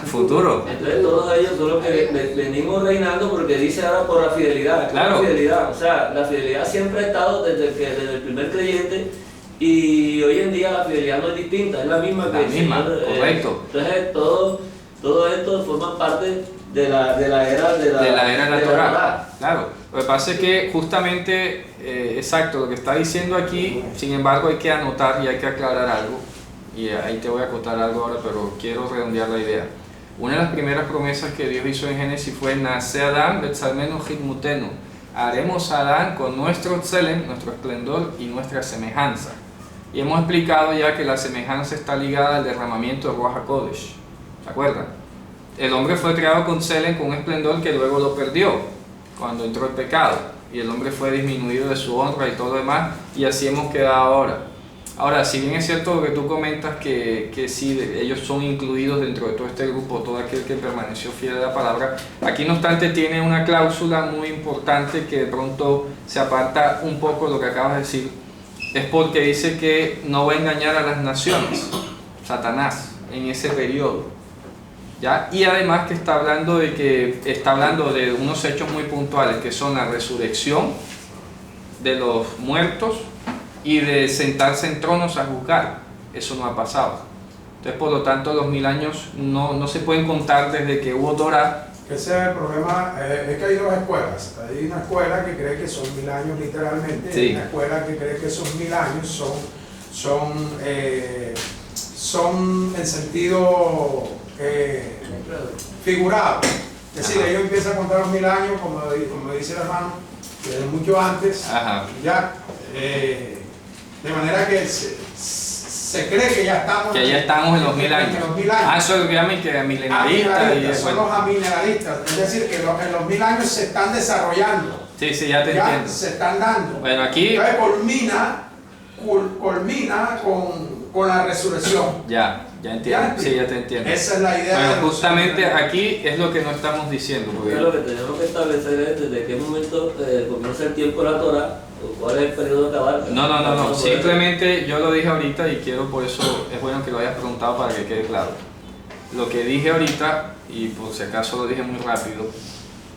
Futuro. Entonces todos ellos son los que venimos reinando porque dice ahora por la fidelidad. Claro. La fidelidad, o sea, la fidelidad siempre ha estado desde el primer creyente y hoy en día la fidelidad no es distinta, es la misma que La el misma, Señor, correcto. Entonces todo esto forma parte de la era de la Torá. Claro. Lo que pasa es que justamente, exacto, lo que está diciendo aquí, sin embargo hay que anotar y hay que aclarar algo. Y ahí te voy a contar algo ahora, pero quiero redondear la idea. Una de las primeras promesas que Dios hizo en Génesis fue: nace Adán, Betzalmenu Hidmutenu. haremos a Adán con nuestro tselem, nuestro esplendor y nuestra semejanza. Y hemos explicado ya que la semejanza está ligada al derramamiento de Ruach HaKodesh. ¿Se acuerdan? El hombre fue creado con tselem, con un esplendor que luego lo perdió cuando entró el pecado. Y el hombre fue disminuido de su honra y todo lo demás, y así hemos quedado ahora. Ahora, si bien es cierto lo que tú comentas, que sí, ellos son incluidos dentro de todo este grupo, todo aquel que permaneció fiel a la palabra, aquí no obstante tiene una cláusula muy importante que de pronto se aparta un poco de lo que acabas de decir, es porque dice que no va a engañar a las naciones, Satanás, en ese periodo, ¿ya? Y además que está hablando de unos hechos muy puntuales, que son la resurrección de los muertos, y de sentarse en tronos a juzgar. Eso no ha pasado. Entonces, por lo tanto, los 1000 años no se pueden contar desde que hubo Torah. Ese es el problema, es que hay dos escuelas. Hay una escuela que cree que son 1000 años literalmente, Sí. y una escuela que cree que esos 1000 años son en sentido figurado. Es decir, Ajá. ellos empiezan a contar los 1000 años, como dice el hermano, desde mucho antes. Ajá. Ya, de manera que se cree que ya estamos En los 1000 años. en los 1000 años. Ah, eso es lo que llaman que milenarista. Y Son bueno. los amineralistas, es decir, que en los 1000 años se están desarrollando, Sí, ya te entiendo. se están dando. Bueno, aquí Entonces culmina con la resurrección. ya entiendo. Sí, ya te entiendo. Esa es la idea. Bueno, de los justamente amineralistas. aquí es lo que no estamos diciendo. Porque lo que tenemos que establecer es desde qué momento comienza el tiempo de la Torah, o cuál es el periodo de acabar. No. Simplemente yo lo dije ahorita y quiero, por eso es bueno que lo hayas preguntado para que quede claro. Lo que dije ahorita, y por si acaso lo dije muy rápido,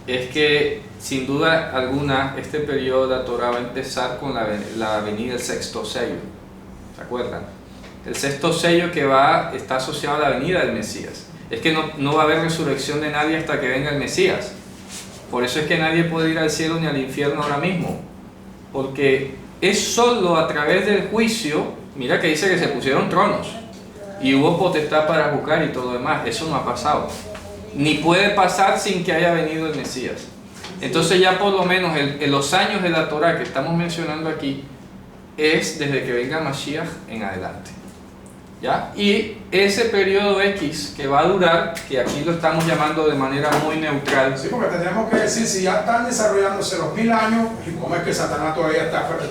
es que sin duda alguna este periodo de la Torah va a empezar con la venida del sexto sello. ¿Se acuerdan? El sexto sello que está asociado a la venida del Mesías. Es que no va a haber resurrección de nadie hasta que venga el Mesías. Por eso es que nadie puede ir al cielo ni al infierno ahora mismo. Porque es solo a través del juicio, mira que dice que se pusieron tronos y hubo potestad para juzgar y todo lo demás. Eso no ha pasado. Ni puede pasar sin que haya venido el Mesías. Entonces ya por lo menos en los años de la Torah que estamos mencionando aquí es desde que venga Mashiach en adelante. ¿Ya? Y ese periodo X que va a durar, que aquí lo estamos llamando de manera muy neutral. Sí, porque tendríamos que decir, si ya están desarrollándose los 1000 años, ¿y cómo es que Satanás todavía está suelto?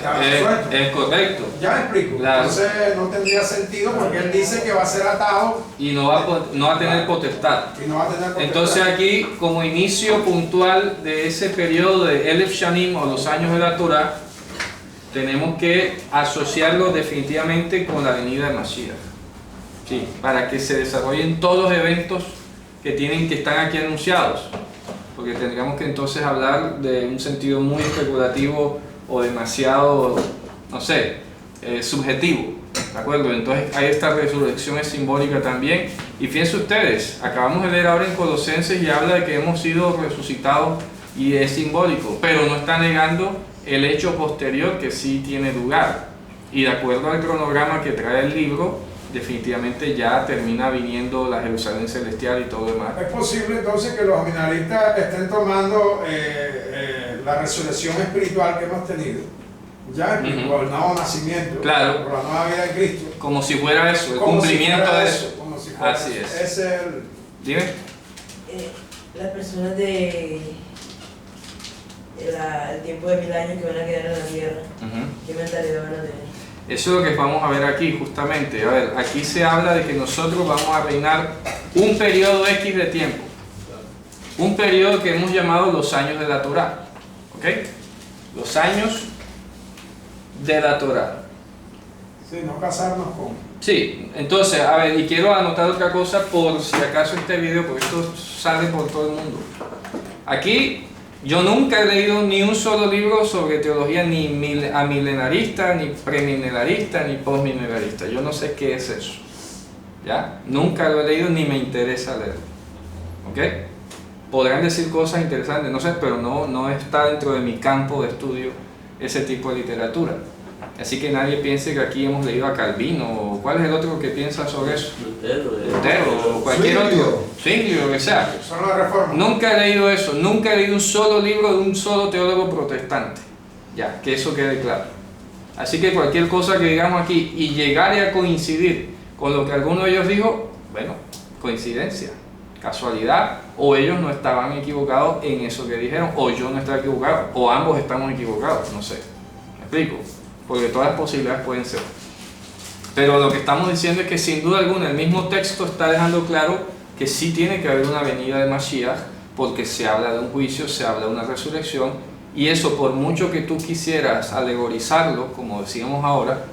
Es correcto. Ya me explico. Claro. Entonces no tendría sentido porque él dice que va a ser atado Y no va a tener potestad. y no va a tener potestad. Entonces aquí, como inicio puntual de ese periodo de Elef Shanim o los años de la Torah, tenemos que asociarlo definitivamente con la venida de Mashiach. Sí, para que se desarrollen todos los eventos que están aquí anunciados. Porque tendríamos que entonces hablar de un sentido muy especulativo o demasiado, no sé, subjetivo. ¿De acuerdo? Entonces ahí esta resurrección es simbólica también. Y fíjense ustedes, acabamos de leer ahora en Colosenses y habla de que hemos sido resucitados y es simbólico, pero no está negando el hecho posterior que sí tiene lugar. Y de acuerdo al cronograma que trae el libro, definitivamente ya termina viniendo la Jerusalén celestial y todo lo demás. Es posible entonces que los amineralistas estén tomando la resurrección espiritual que hemos tenido, ya por el nuevo nacimiento, Claro. por la nueva vida de Cristo, Como si fuera eso, el como si cumplimiento fuera de eso. como si fuera Así eso. es. Ese es Dime. Las personas de el tiempo de 1000 años que van a quedar en la tierra, Ujú. ¿qué mentalidad van a tener? Eso es lo que vamos a ver aquí, justamente. A ver, aquí se habla de que nosotros vamos a reinar un periodo X de tiempo. Un periodo que hemos llamado los años de la Torah. ¿Ok? Los años de la Torah. sí, no casarnos con. Sí, entonces, a ver, y quiero anotar otra cosa por si acaso este video, porque esto sale por todo el mundo. Aquí yo nunca he leído ni un solo libro sobre teología ni amilenarista, ni premilenarista, ni postmilenarista. Yo no sé qué es eso. ¿Ya? Nunca lo he leído ni me interesa leerlo. ¿Ok? Podrán decir cosas interesantes, no sé, pero no está dentro de mi campo de estudio ese tipo de literatura. Así que nadie piense que aquí hemos leído a Calvino, o ¿cuál es el otro que piensa sobre eso? Lutero, o cualquier otro, Zwingli, lo que sea. Son los reformas. Nunca he leído eso, nunca he leído un solo libro de un solo teólogo protestante. Ya, que eso quede claro. Así que cualquier cosa que digamos aquí y llegare a coincidir con lo que alguno de ellos dijo, bueno, coincidencia, casualidad, o ellos no estaban equivocados en eso que dijeron, o yo no estaba equivocado, o ambos estamos equivocados, no sé. ¿Me explico? Porque todas las posibilidades pueden ser. Pero lo que estamos diciendo es que sin duda alguna el mismo texto está dejando claro que sí tiene que haber una venida de Mashiach, porque se habla de un juicio, se habla de una resurrección, y eso, por mucho que tú quisieras alegorizarlo, como decíamos ahora,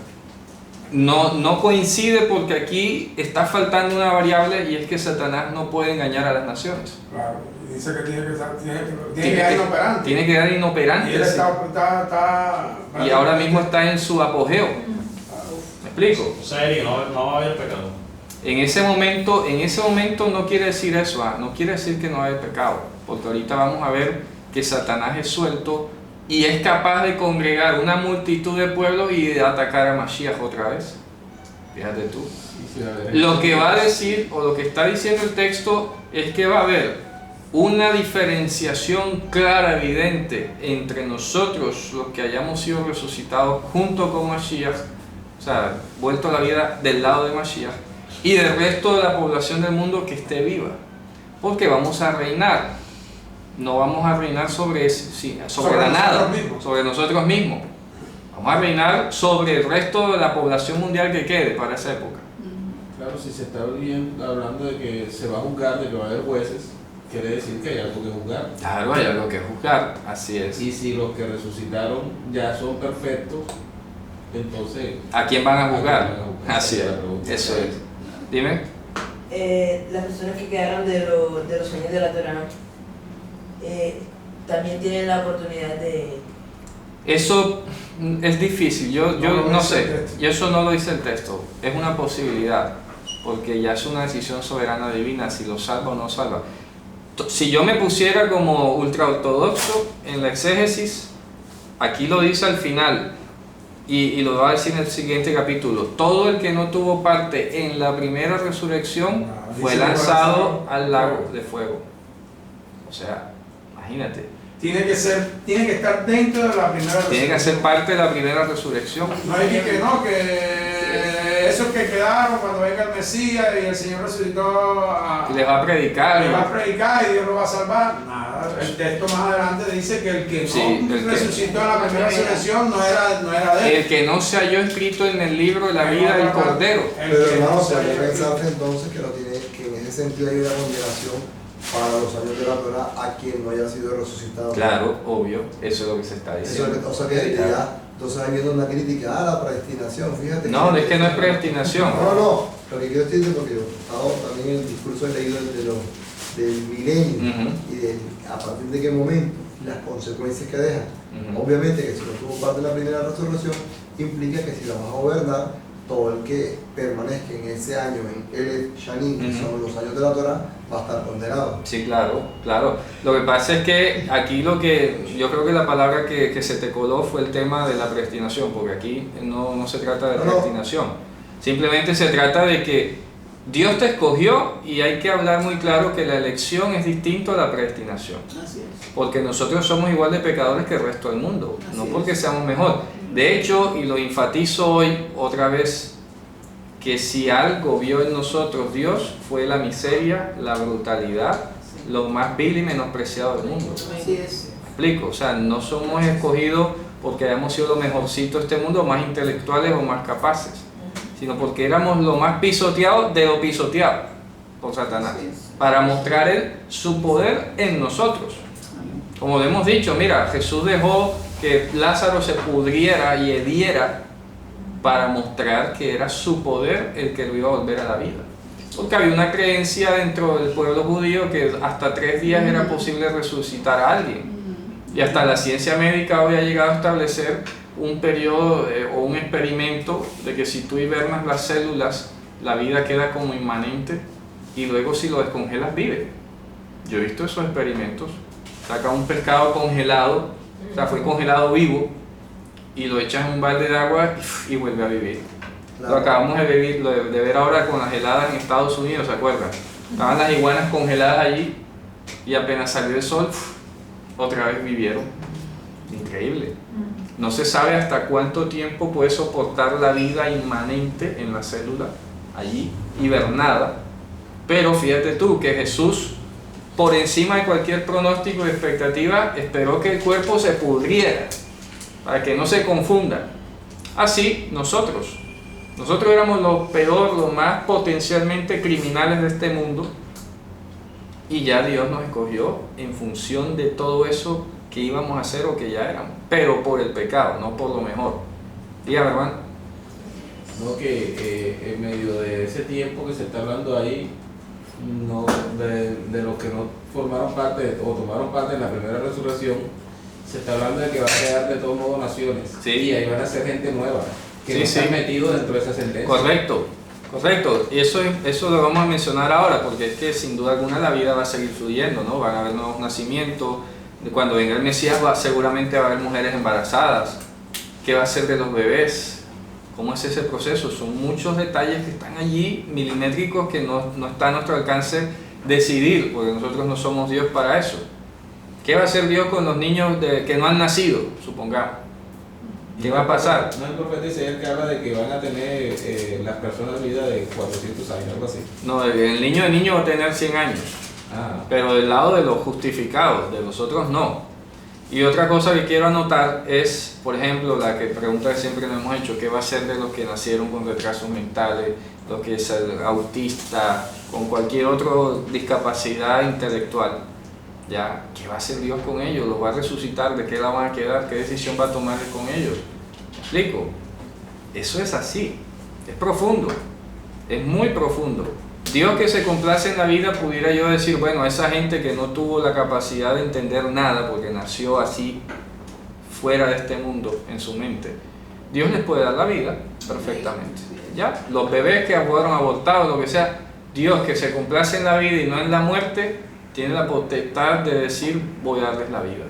no coincide, porque aquí está faltando una variable, y es que Satanás no puede engañar a las naciones. Claro, y dice que tiene que quedar inoperante. Tiene que quedar inoperante. Y él sí. está Y ahora mismo está en su apogeo. ¿Me explico? O sea, Eric, no va a haber pecado. En ese momento no quiere decir eso, no quiere decir que no hay pecado, porque ahorita vamos a ver que Satanás es suelto y es capaz de congregar una multitud de pueblos y de atacar a Mashiach otra vez. Fíjate tú. Lo que va a decir, o lo que está diciendo el texto, es que va a haber una diferenciación clara, evidente, entre nosotros, los que hayamos sido resucitados junto con Mashiach, o sea, vuelto a la vida del lado de Mashiach, y del resto de la población del mundo que esté viva, porque vamos a reinar. No vamos a reinar sobre la nada, sobre nosotros mismos. Vamos a reinar sobre el resto de la población mundial que quede para esa época. Claro, si se está hablando de que se va a juzgar, de que va a haber jueces, quiere decir que hay algo que juzgar. Claro, hay algo que juzgar, así es. Y si los que resucitaron ya son perfectos, entonces... ¿A quién van a juzgar? ¿A quién van a juzgar? Así es, eso es. Dime. Las personas que quedaron de los años de la Torá también tienen la oportunidad de... Eso es difícil, yo No no dice el sé, texto. y eso no lo dice el texto, es una posibilidad, porque ya es una decisión soberana divina si lo salva o no salva. Si yo me pusiera como ultraortodoxo en la exégesis, aquí lo dice al final, y lo va a decir en el siguiente capítulo: todo el que no tuvo parte en la primera resurrección fue lanzado al lago de fuego. O sea, imagínate. Tiene que estar dentro de la primera Tiene que ser parte de la primera resurrección. No hay que esos que quedaron cuando venga el Mesías y el Señor resucitó Y les va a predicar. le va a predicar y Dios lo va a salvar. Nada, el texto más adelante dice que el que no resucitó en la primera resurrección no era de él. El que no se halló escrito en el libro de la vida del Cordero. Pero hermano, se había pensado entonces que en ese sentido hay una condenación para los años de la Torah a quien no haya sido resucitado. Claro, obvio, eso es lo que se está diciendo. Eso, o sea que ya, entonces hay viendo una crítica a la predestinación, fíjate. No, es que no es predestinación. No, lo que quiero decir es porque yo he estado también en el discurso he leído del milenio y a partir de qué momento, las consecuencias que deja. Obviamente que si no tuvo parte de la primera resurrección, implica que si la vas a gobernar, todo el que permanezca en ese año en el Shanim, que son los años de la Torah, va a estar condenado. Sí, claro. Lo que pasa es que aquí yo creo que la palabra que se te coló fue el tema de la predestinación, porque aquí no se trata de predestinación. Simplemente se trata de que Dios te escogió, y hay que hablar muy claro que la elección es distinto a la predestinación. Así es. Porque nosotros somos igual de pecadores que el resto del mundo, no porque seamos mejor. De hecho, y lo enfatizo hoy otra vez, que si algo vio en nosotros Dios fue la miseria, la brutalidad, lo más vil y menospreciado del mundo. Así es. ¿Me explico? O sea, no somos escogidos porque hayamos sido lo mejorcito de este mundo, más intelectuales o más capaces, sino porque éramos lo más pisoteado de lo pisoteado por Satanás, para mostrar su poder en nosotros. Como le hemos dicho, mira, Jesús dejó que Lázaro se pudriera y hediera para mostrar que era su poder el que lo iba a volver a la vida. Porque había una creencia dentro del pueblo judío que hasta 3 días era posible resucitar a alguien. Y hasta la ciencia médica hoy ha llegado a establecer un periodo o un experimento de que si tú hibernas las células, la vida queda como inmanente, y luego si lo descongelas vive. Yo he visto esos experimentos. Saca un pescado congelado, o sea, fue congelado vivo, y lo echas en un balde de agua y vuelve a vivir. Claro. Lo acabamos de ver ahora con las heladas en Estados Unidos, ¿se acuerdan? Estaban las iguanas congeladas allí y apenas salió el sol, otra vez vivieron. Increíble. No se sabe hasta cuánto tiempo puede soportar la vida inmanente en la célula allí, hibernada. Pero fíjate tú que Jesús, por encima de cualquier pronóstico y expectativa, esperó que el cuerpo se pudriera para que no se confunda. Así nosotros éramos los peor, los más potencialmente criminales de este mundo, y ya Dios nos escogió en función de todo eso que íbamos a hacer o que ya éramos, pero por el pecado, no por lo mejor. Dígame, hermano. No, que en medio de ese tiempo que se está hablando ahí, no, de los que no formaron parte o tomaron parte en la primera resurrección, se está hablando de que va a quedar de todos modos naciones. Sí. Y ahí van a ser gente nueva, que Sí, no están sí. metidos dentro de esa sentencia. Correcto. Y eso lo vamos a mencionar ahora, porque es que sin duda alguna la vida va a seguir fluyendo, ¿no? Van a haber nuevos nacimientos. Cuando venga el Mesías seguramente va a haber mujeres embarazadas. ¿Qué va a ser de los bebés? ¿Cómo es ese proceso? Son muchos detalles que están allí, milimétricos, que no está a nuestro alcance decidir, porque nosotros no somos Dios para eso. ¿Qué va a hacer Dios con los niños que no han nacido, supongamos? ¿Qué va a pasar? No el profeta Isaías que habla de que van a tener las personas vida de 400 años, algo así. No, el niño va a tener 100 años. Ah, Pero del lado de los justificados, de los otros no. Y otra cosa que quiero anotar es, por ejemplo, la pregunta que siempre nos hemos hecho: ¿qué va a ser de los que nacieron con retrasos mentales, los que son autistas, con cualquier otra discapacidad intelectual? ¿Ya? ¿Qué va a hacer Dios con ellos? ¿Los va a resucitar? ¿De qué la van a quedar? ¿Qué decisión va a tomar con ellos? ¿Me explico? Eso es así, es profundo, es muy profundo. Dios que se complace en la vida, pudiera yo decir, bueno, esa gente que no tuvo la capacidad de entender nada porque nació así, fuera de este mundo, en su mente, Dios les puede dar la vida perfectamente. ¿Ya? Los bebés que fueron abortados, lo que sea, Dios que se complace en la vida y no en la muerte, tiene la potestad de decir, voy a darles la vida.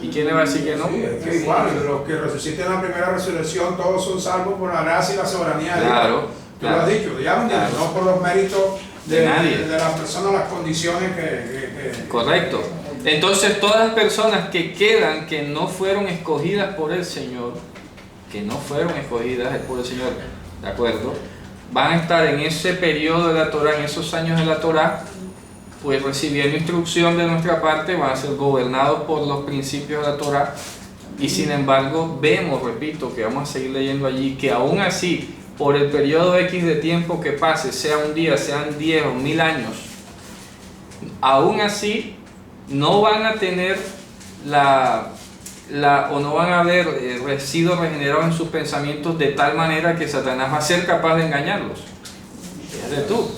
¿Y quién le va a decir que no? Sí, es que igual, los que resuciten en la primera resurrección, todos son salvos por la gracia y la soberanía de Dios. Claro. Tú lo has dicho, ya, Claro. no por los méritos De nadie. de las personas, las condiciones que Correcto. Entonces todas las personas que quedan, que no fueron escogidas por el Señor, ¿de acuerdo? Van a estar en ese periodo de la Torah, en esos años de la Torah, pues recibiendo instrucción de nuestra parte, van a ser gobernados por los principios de la Torah, y sin embargo vemos, repito, que vamos a seguir leyendo allí, que aún así, por el periodo X de tiempo que pase, sea un día, sean 10 o 1000 años, aún así no van a tener o no van a haber sido regenerados en sus pensamientos de tal manera que Satanás va a ser capaz de engañarlos. Fíjate tú.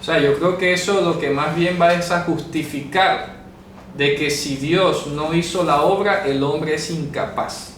O sea, yo creo que eso lo que más bien va es a justificar de que si Dios no hizo la obra, el hombre es incapaz.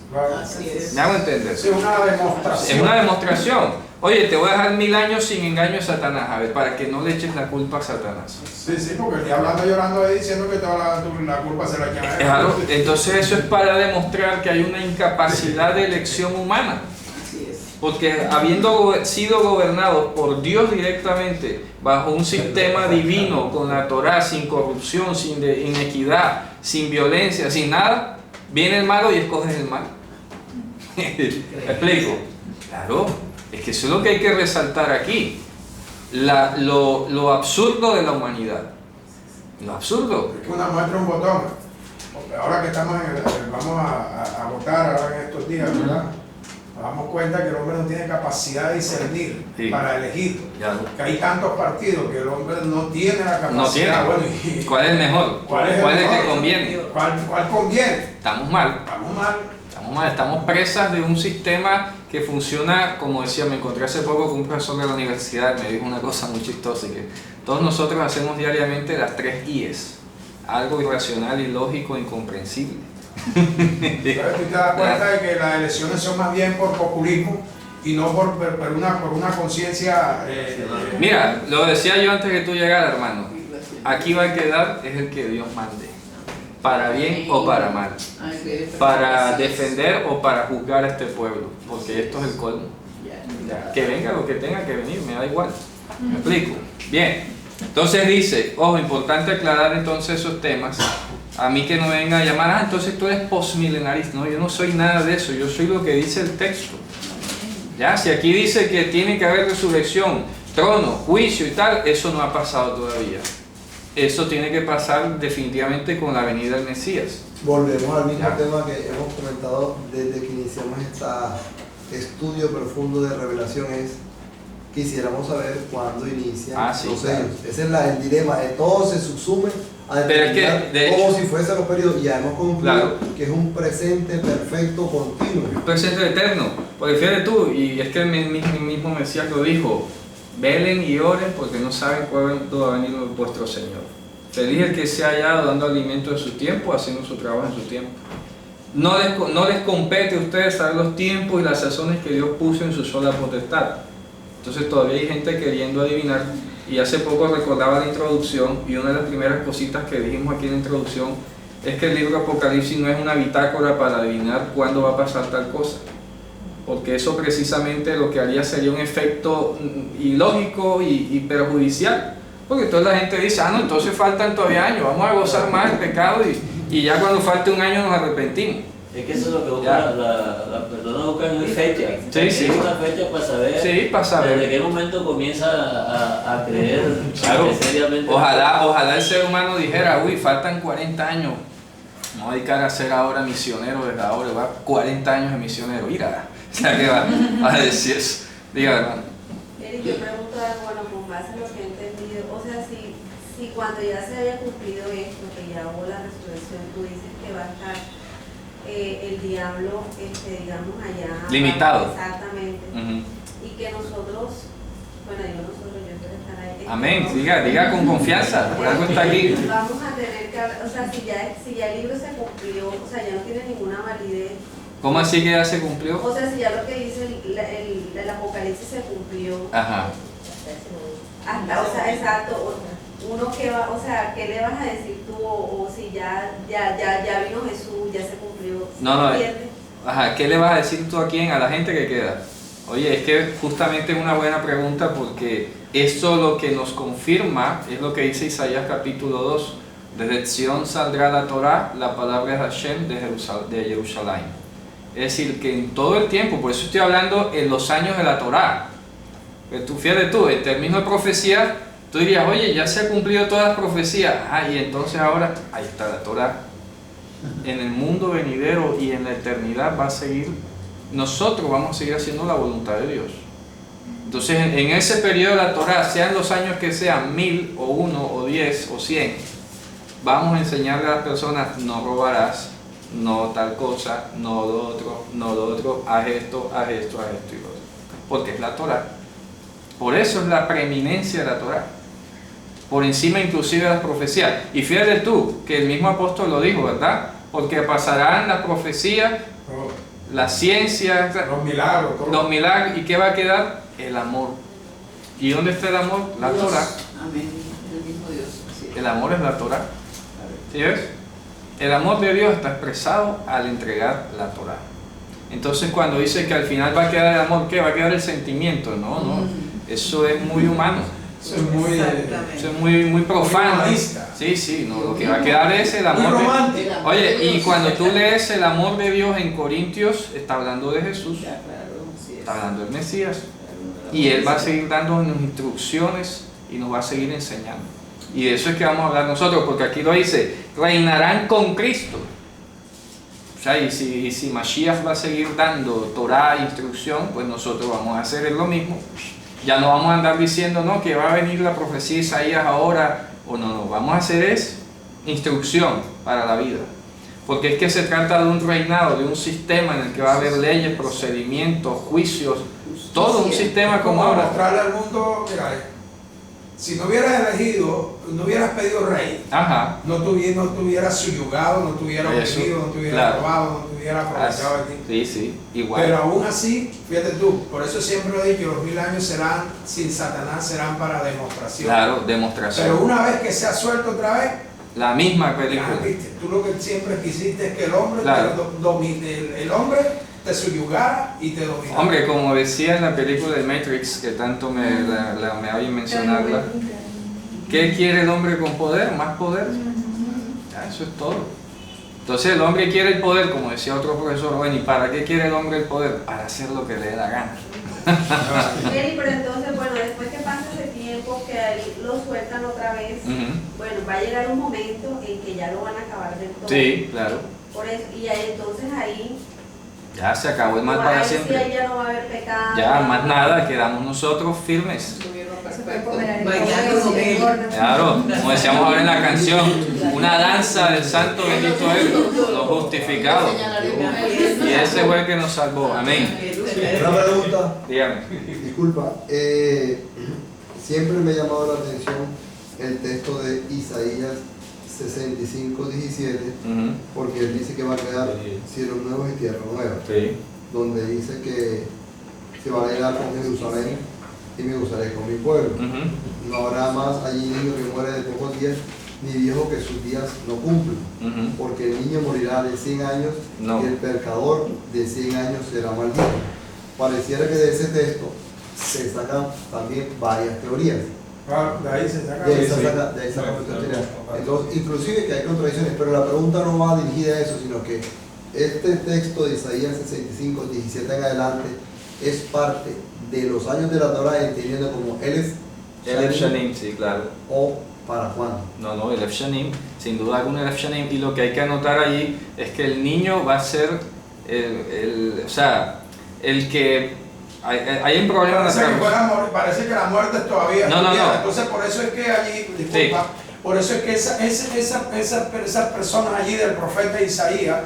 Así es. ¿Me hago entender? es una demostración. Es una demostración. Oye, te voy a dejar 1000 años sin engaño de Satanás, a ver, para que no le eches la culpa a Satanás. Sí, porque el diablo anda llorando ahí diciendo que toda la culpa se la echa a él. Claro, entonces eso es para demostrar que hay una incapacidad de elección humana. Así es. Porque habiendo sido gobernados por Dios directamente, bajo un sistema divino, con la Torah, sin corrupción, sin inequidad, sin violencia, sin nada, viene el malo y escoges el mal. ¿Me explico? Claro, es que eso es lo que hay que resaltar aquí. Lo absurdo de la humanidad. Lo absurdo. Es que una muestra un botón. Ahora que estamos vamos a votar ahora en estos días, ¿verdad? Nos damos cuenta que el hombre no tiene capacidad de discernir Sí. para elegir. Ya. Que hay tantos partidos que el hombre no tiene la capacidad. No tiene. Bueno, y ¿Cuál es el mejor? ¿Cuál es el el que mejor? conviene? ¿Cuál conviene? Estamos mal. Vamos mal. Estamos presas de un sistema que funciona, como decía, me encontré hace poco con un profesor de la universidad, me dijo una cosa muy chistosa, que todos nosotros hacemos diariamente las 3 I's, algo irracional, ilógico, incomprensible. Entonces tú te das cuenta de que las elecciones son más bien por populismo y no por una conciencia. Mira, lo decía yo antes que tú llegaras, hermano, aquí va a quedar es el que Dios mande. para bien o para mal, Ay, qué para así es. defender o para juzgar a este pueblo, porque esto es el colmo. Ya. Que venga lo que tenga que venir, me da igual. ¿Me explico? Bien. Entonces dice, ojo, importante aclarar entonces esos temas. A mí que no me venga a llamar, ah, entonces tú eres postmilenarista. No, yo no soy nada de eso, yo soy lo que dice el texto. Ya, si aquí dice que tiene que haber resurrección, trono, juicio y tal, eso no ha pasado todavía. Eso tiene que pasar definitivamente con la venida del Mesías. Volvemos al mismo Ya. tema que hemos comentado desde que iniciamos este estudio profundo de revelación, es quisiéramos saber cuándo inician Sí, los claro. sellos. Ese es el dilema, todo se subsume a Pero es que, determinar de como hecho, si fuesen los periodos, y ya hemos concluido claro, que es un presente perfecto continuo. presente eterno, porque fíjate tú, y es que el mismo Mesías lo dijo, velen y oren porque no saben cuándo va a venir vuestro Señor. Feliz el que se ha hallado dando alimento en su tiempo, haciendo su trabajo en su tiempo. No les compete a ustedes saber los tiempos y las sazones que Dios puso en su sola potestad. Entonces todavía hay gente queriendo adivinar, y hace poco recordaba la introducción, y una de las primeras cositas que dijimos aquí en la introducción es que el libro Apocalipsis no es una bitácora para adivinar cuándo va a pasar tal cosa, porque eso precisamente lo que haría sería un efecto ilógico y perjudicial, porque toda la gente dice, no, entonces faltan todavía años, vamos a gozar más el pecado y ya cuando falte un año nos arrepentimos. Es que eso es lo que busca las personas buscan es fecha. Sí, sí. Una fecha para saber, Sí, para saber. desde qué momento comienza a creer Claro. seriamente. Ojalá el ser humano dijera, uy, faltan 40 años, me voy a dedicar a ser ahora misionero desde ahora, va 40 años de misionero, mira, o sea que va a decir eso. Diga, hermano. Eric, yo pregunto algo, bueno, con base en lo que he entendido, o sea, si cuando ya se haya cumplido esto, que ya hubo la resurrección, tú dices que va a estar el diablo, digamos, allá. Limitado. Exactamente. Ujú. Y que nosotros, bueno, digo nosotros, yo quiero estar ahí. Amén, diga con confianza, por algo está aquí. Vamos a tener que hablar, o sea, si ya el libro se cumplió, o sea, ya no tiene ninguna validez. ¿Cómo así que ya se cumplió? O sea, si ya lo que dice el Apocalipsis se cumplió. Ajá. O sea, exacto. Uno que va, o sea, ¿qué le vas a decir tú? O si ya vino Jesús, ya se cumplió. No, ¿Entiendes? ajá, ¿qué le vas a decir tú a quién? A la gente que queda. Oye, es que justamente es una buena pregunta porque esto lo que nos confirma es lo que dice Isaías capítulo 2. Desde Sion saldrá la Torá, la palabra de Hashem de Jerusalén. Es decir, que en todo el tiempo, por eso estoy hablando en los años de la Torá. Pero tú, fíjate tú, en términos de profecía, tú dirías, oye, ya se ha cumplido todas las profecías. Y entonces ahora, ahí está la Torá. En el mundo venidero y en la eternidad va a seguir, nosotros vamos a seguir haciendo la voluntad de Dios. Entonces, en ese periodo de la Torá, sean los años que sean 1000 o 1 o 10 o 100, vamos a enseñarle a las personas, no robarás, no tal cosa, no lo otro, haz esto y lo otro. Porque es la Torá. Por eso es la preeminencia de la Torá. Por encima inclusive de las profecías. Y fíjate tú, que el mismo apóstol lo dijo, ¿verdad? Porque pasarán las profecías, la ciencia, los milagros, ¿y qué va a quedar? El amor. ¿Y dónde está el amor? La Dios. Torá. Amén. El mismo Dios. Así es. El amor es la Torá. ¿Sí ves? El amor de Dios está expresado al entregar la Torá. Entonces cuando dice que al final va a quedar el amor, ¿qué? Va a quedar el sentimiento. No. Eso es muy humano. Eso es muy, Eso es muy profano. humanista. Sí, no, lo que va a quedar es el muy amor de... romántico. Oye, y cuando tú lees el amor de Dios en Corintios, está hablando de Jesús, Ya, claro, así es. está hablando del Mesías. Y Él va a seguir dándonos instrucciones y nos va a seguir enseñando. Y de eso es que vamos a hablar nosotros, porque aquí lo dice, reinarán con Cristo. O sea, y si Mashiach va a seguir dando Torah, instrucción, pues nosotros vamos a hacer lo mismo. Ya no vamos a andar diciendo, no, que va a venir la profecía de Isaías ahora, o no, vamos a hacer es instrucción para la vida. Porque es que se trata de un reinado, de un sistema en el que va a haber leyes, procedimientos, juicios, todo un sistema como Como ahora. mostrarle al mundo, mira, si no hubieras elegido, no hubieras pedido rey, Ajá. no tuvieras subyugado, no tuvieras Eso, oprimido, no tuvieras claro. robado, no tuvieras aprovechado de ti. Sí, igual. Pero aún así, fíjate tú, por eso siempre lo he dicho, los 1000 años serán, sin Satanás, serán para demostración. Claro, demostración. Pero una vez que sea suelto otra vez, La misma Ya, película. ¿viste? Tú lo que siempre quisiste es que el hombre, Claro. el hombre te subyugara y te dominara. Hombre, como decía en la película de Matrix, que tanto me oyen mencionarla, ¿qué quiere el hombre con poder? Más poder. Ya, eso es todo. Entonces el hombre quiere el poder, como decía otro profesor, bueno, ¿y para qué quiere el hombre el poder? Para hacer lo que le dé la gana. Eli, pero entonces, bueno, después que pasa ese tiempo, que ahí lo sueltan otra vez, bueno, va a llegar un momento en que ya lo van a acabar del todo. Sí, claro. Por eso, y ahí, entonces ahí, Ya se acabó el mal para ahí sí, siempre. ahí ya no va a haber pecado. Ya, más nada, quedamos nosotros firmes. Claro, como decíamos ahora en la canción, una danza del santo bendito Él, los justificados. Y ese fue el que nos salvó. Amén. Una pregunta, Dígame. disculpa, siempre me ha llamado la atención el texto de Isaías 65:17, porque él dice que va a crear cielos nuevos y tierra nueva, Sí. donde dice que se va a llegar con Jerusalén y me gozaré con mi pueblo. No habrá más allí niño que muere de pocos días, ni viejo que sus días no cumplen, porque el niño morirá de 100 años No. y el pecador de 100 años será maldito. Pareciera que de ese texto se sacan también varias teorías. Claro, de ahí se saca. De ahí se saca muchas teorías. Entonces, inclusive que hay contradicciones, pero la pregunta no va dirigida a eso, sino que este texto de Isaías 65:17 en adelante es parte de los años de la Torah, entendiendo como Elef Shanim, sí, claro. o para cuándo. No, el Shanim, sin duda alguna el Shanim. Y lo que hay que anotar allí es que el niño va a ser o sea, el que hay un problema en la traducción. Parece que la muerte todavía No. Entonces por eso es que allí, disculpa, por eso es que esas personas allí del profeta Isaías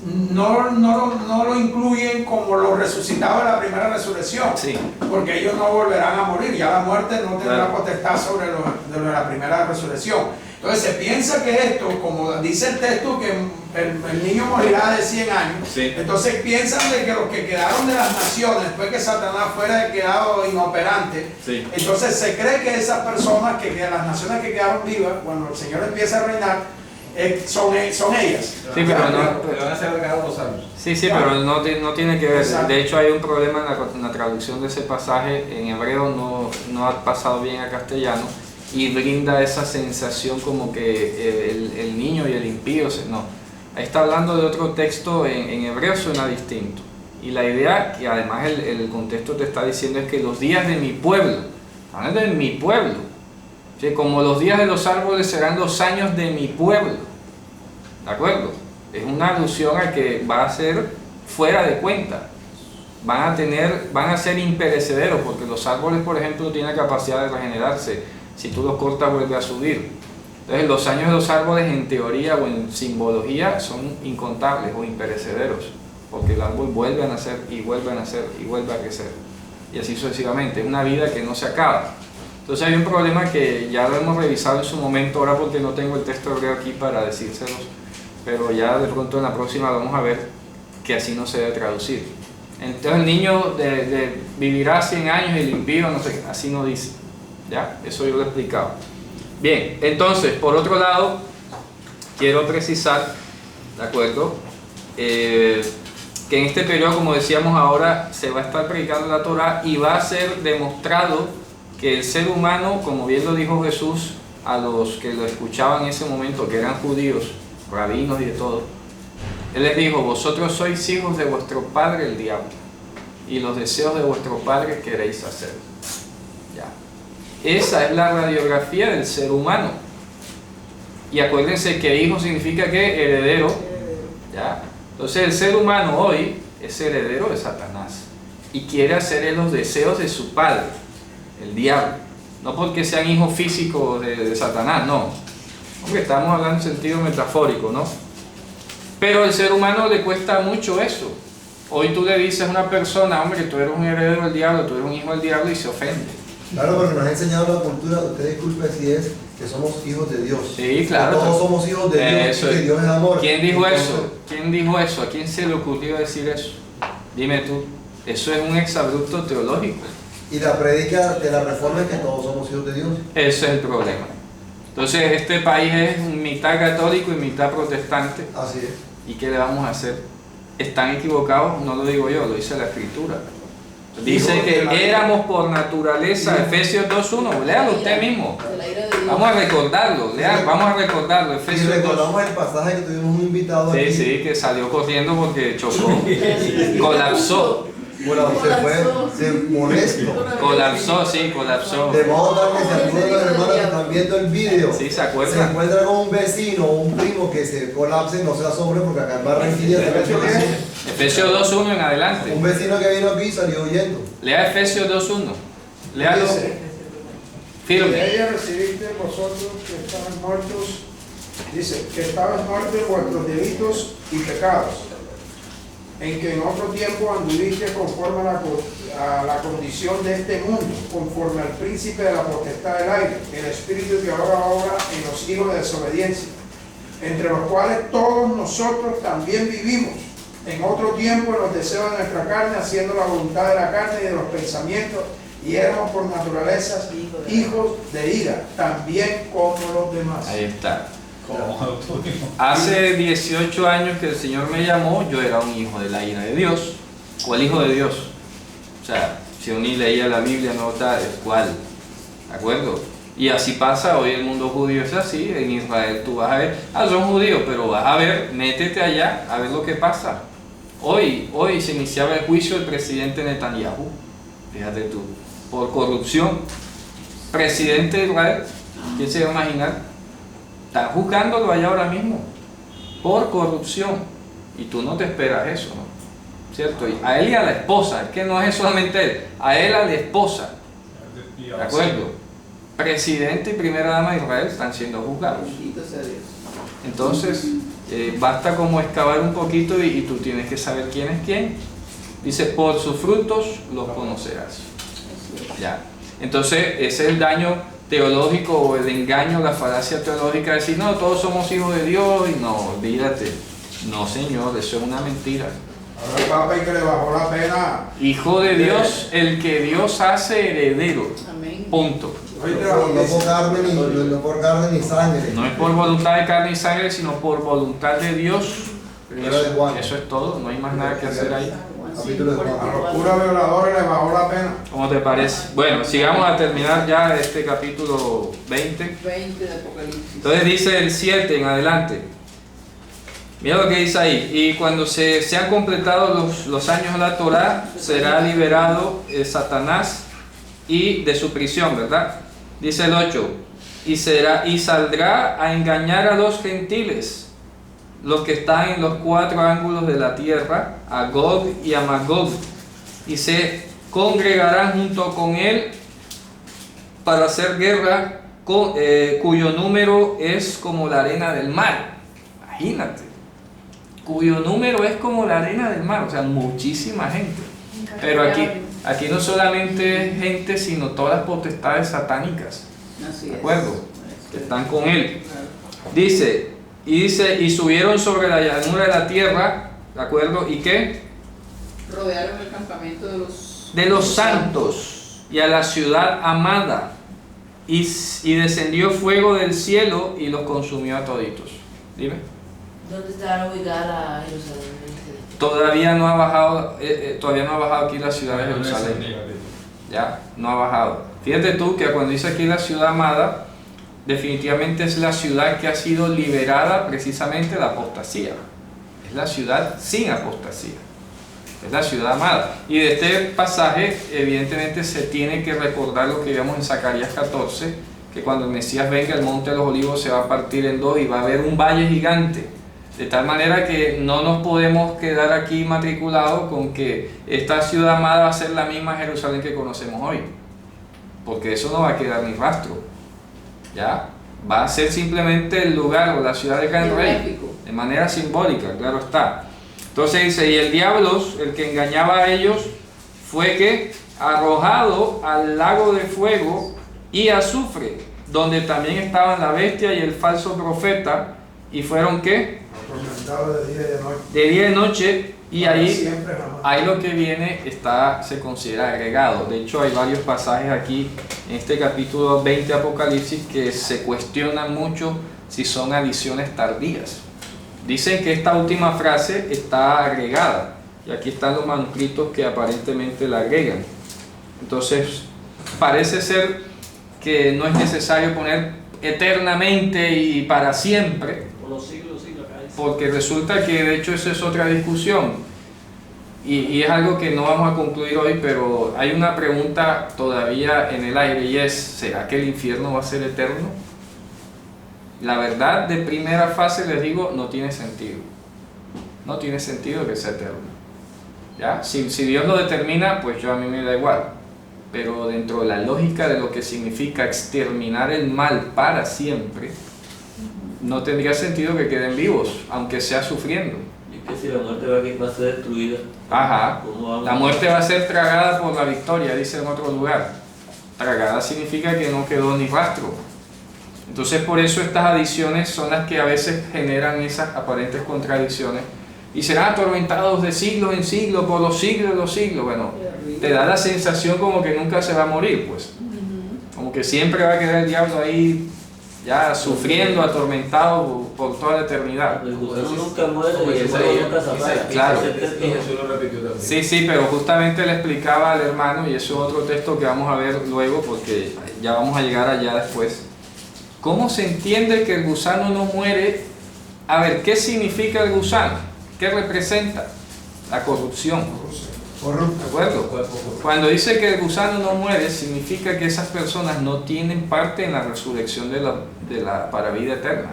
no lo incluyen como lo resucitado en la primera resurrección, Sí. porque ellos no volverán a morir, ya la muerte no tendrá Claro. potestad sobre lo de la primera resurrección. Entonces se piensa que esto, como dice el texto, que el niño morirá de 100 años, Sí. entonces piensan de que los que quedaron de las naciones, después que Satanás fuera quedado inoperante, Sí. entonces se cree que esas personas, que las naciones que quedaron vivas, cuando el Señor empieza a reinar, son ellas. Sí, pero no. Le van a hacer regalar los años. Sí, pero no tiene que ver. Exacto. De hecho, hay un problema en la traducción de ese pasaje. En hebreo no ha pasado bien a castellano y brinda esa sensación como que el niño y el impío. No, ahí está hablando de otro texto. En hebreo suena distinto. Y la idea, que además el contexto te está diciendo, es que los días de mi pueblo, hablando de mi pueblo, ¿sí? Como los días de los árboles serán los años de mi pueblo. ¿De acuerdo? Es una alusión a que va a ser fuera de cuenta. Van a ser imperecederos, porque los árboles, por ejemplo, tienen la capacidad de regenerarse. Si tú los cortas, vuelve a subir. Entonces, los años de los árboles, en teoría o en simbología, son incontables o imperecederos, porque el árbol vuelve a nacer y vuelve a nacer y vuelve a crecer. Y así sucesivamente. Es una vida que no se acaba. Entonces, hay un problema que ya lo hemos revisado en su momento, ahora porque no tengo el texto hebreo aquí para decírselos, pero ya de pronto en la próxima vamos a ver que así no se debe traducir. Entonces el niño vivirá 100 años y el impío, no sé, así no dice. ¿Ya? Eso yo lo he explicado. Bien, entonces, por otro lado, quiero precisar, ¿de acuerdo? Que en este periodo, como decíamos ahora, se va a estar predicando la Torah y va a ser demostrado que el ser humano, como bien lo dijo Jesús a los que lo escuchaban en ese momento, que eran judíos, rabinos y de todo, Él les dijo: vosotros sois hijos de vuestro padre el diablo, y los deseos de vuestro padre queréis hacer. Ya. Esa es la radiografía del ser humano. Y acuérdense que hijo significa que heredero. ¿Ya? Entonces el ser humano hoy es heredero de Satanás y quiere hacer los deseos de su padre, el diablo. No porque sean hijos físicos de Satanás, no. Hombre, estamos hablando en sentido metafórico, ¿no? Pero al ser humano le cuesta mucho eso. Hoy tú le dices a una persona: hombre, tú eres un heredero del diablo, tú eres un hijo del diablo, y se ofende. Claro, porque nos ha enseñado la cultura, usted disculpe si es que somos hijos de Dios. Sí, claro. Que todos somos hijos de Dios, Eso y que es. Dios es amor. ¿Quién dijo Entonces, eso? ¿Quién dijo eso? ¿A quién se le ocurrió decir eso? Dime tú. Eso es un exabrupto teológico. Y la prédica de la reforma es que todos somos hijos de Dios. Ese es el problema. Entonces este país es mitad católico y mitad protestante. Así es. ¿Y qué le vamos a hacer? ¿Están equivocados? No lo digo yo, lo dice la Escritura. Dice que éramos por naturaleza, Efesios 2.1, léalo usted mismo. De la ira de Dios. Vamos a recordarlo, vamos a recordarlo, Y Efesios 2. recordamos el pasaje que tuvimos un invitado Sí, aquí. sí, que salió corriendo porque chocó, colapsó, Bueno, se molestó. colapsó, sí, colapsó. De modo tal que se algunos de los hermanos que están viendo el video Sí, se se acuerdan. encuentra con un vecino o un primo que se colapse, no se asombre porque acá en Barranquilla se ¿Efesios qué? Efesios 2.1 en adelante. un vecino que vino aquí salió huyendo. Lea Efesios 2.1. Léalo. Dice, Firme. de ella recibiste vosotros que estaban muertos, dice, que estabais muertos en vuestros delitos y pecados, en que en otro tiempo anduviste conforme a la condición de este mundo, conforme al príncipe de la potestad del aire, el espíritu que ahora obra en los hijos de desobediencia, entre los cuales todos nosotros también vivimos en otro tiempo en los deseos de nuestra carne, haciendo la voluntad de la carne y de los pensamientos, y éramos por naturaleza hijos de ira, también como los demás. Ahí está. Como tú mismo. Hace 18 años que el Señor me llamó, yo era un hijo de la ira de Dios. ¿Cuál hijo de Dios? O sea, si uno leía la Biblia, no está, ¿cuál? ¿De acuerdo? Y así pasa, hoy el mundo judío es así, en Israel tú vas a ver, son judíos, pero vas a ver, métete allá a ver lo que pasa. Hoy se iniciaba el juicio del presidente Netanyahu, fíjate tú, por corrupción. Presidente de Israel, ¿quién se va a imaginar? Están juzgándolo allá ahora mismo, por corrupción, y tú no te esperas eso, ¿no? ¿Cierto? Y a él y a la esposa, es que no es solamente él, a él, a la esposa, ¿de acuerdo? Presidente y primera dama de Israel están siendo juzgados. Bendito sea Dios. Entonces, basta como excavar un poquito y tú tienes que saber quién es quién. Dice, por sus frutos los conocerás. Ya. Entonces, ese es el daño teológico o el engaño, la falacia teológica de decir, no, todos somos hijos de Dios, y no, olvídate. No, señor, eso es una mentira. Ahora el Papa y que le bajó la pena. Hijo de Dios, el que Dios hace heredero. Amén. Punto. No por carne ni sangre. No es por voluntad de carne y sangre, sino por voluntad de Dios. Primera de Juan. Eso es todo, no hay más nada que hacer ahí. Capítulo de Juan. A los curas violadores le bajó la pena. ¿Cómo te parece? Bueno, sigamos a terminar ya este capítulo 20. 20 de Apocalipsis. Entonces dice el 7 en adelante. Mira lo que dice ahí. Y cuando se han completado los años de la Torá, será liberado Satanás y de su prisión, ¿verdad? Dice el 8. Y saldrá a engañar a los gentiles, los que están en los 4 ángulos de la tierra, a Gog y a Magog, y se congregarán junto con él para hacer guerra, cuyo número es como la arena del mar. Imagínate, cuyo número es como la arena del mar, o sea, muchísima gente. Pero aquí no solamente gente, sino todas las potestades satánicas, Así ¿de es. acuerdo? Que están con él. Dice, y subieron sobre la llanura de la tierra, ¿de acuerdo? ¿Y qué? Rodearon el campamento De los santos y a la ciudad amada, y descendió fuego del cielo y los consumió a toditos. Dime. ¿Dónde está ubicada la Jerusalén? Todavía no ha bajado aquí la ciudad de Jerusalén. Ya, no ha bajado. Fíjate tú que cuando dice aquí la ciudad amada, definitivamente es la ciudad que ha sido liberada precisamente de la apostasía. Es la ciudad sin apostasía. Es la ciudad amada. Y de este pasaje, evidentemente, se tiene que recordar lo que vemos en Zacarías 14, que cuando el Mesías venga, el monte de los olivos se va a partir en dos y va a haber un valle gigante. De tal manera que no nos podemos quedar aquí matriculados con que esta ciudad amada va a ser la misma Jerusalén que conocemos hoy. Porque eso no va a quedar ni rastro. ¿Ya? Va a ser simplemente el lugar o la ciudad de Gran Rey. De manera simbólica, claro está. Entonces dice, y el diablo, el que engañaba a ellos, fue que arrojado al lago de fuego y azufre, donde también estaban la bestia y el falso profeta, y fueron ¿qué? Atormentado de día y de noche. De día y noche, Y Para ahí, siempre, jamás. ahí lo que viene se considera agregado. De hecho, hay varios pasajes aquí en este capítulo 20 de Apocalipsis que se cuestionan mucho si son adiciones tardías. Dicen que esta última frase está agregada, y aquí están los manuscritos que aparentemente la agregan. Entonces, parece ser que no es necesario poner eternamente y para siempre, Por los siglos, acá dice. porque resulta que de hecho eso es otra discusión, y es algo que no vamos a concluir hoy, pero hay una pregunta todavía en el aire, y es: ¿será que el infierno va a ser eterno? La verdad, de primera fase les digo, no tiene sentido. No tiene sentido que sea eterno. ¿Ya? Si Dios lo determina, pues a mí me da igual. Pero dentro de la lógica de lo que significa exterminar el mal para siempre, no tendría sentido que queden vivos, aunque sea sufriendo. Y que si la muerte va a ser destruida, Ajá. ¿cómo vamos? La muerte va a ser tragada por la victoria, dice en otro lugar. Tragada significa que no quedó ni rastro. Entonces, por eso estas adiciones son las que a veces generan esas aparentes contradicciones. Y serán atormentados de siglos en siglos, por los siglos de los siglos. Bueno, te da la sensación como que nunca se va a morir, pues. Como que siempre va a quedar el diablo ahí, ya sufriendo, atormentado por toda la eternidad. El gusano nunca muere Como y el dice fuego Isaías, nunca se apaga. Claro. Y Jesús lo repitió también. Sí, sí, pero justamente le explicaba al hermano, y eso es otro texto que vamos a ver luego, porque ya vamos a llegar allá después. ¿Cómo se entiende que el gusano no muere? A ver, ¿qué significa el gusano? ¿Qué representa? La corrupción. Corrupto. ¿De acuerdo? Cuando dice que el gusano no muere, significa que esas personas no tienen parte en la resurrección para vida eterna.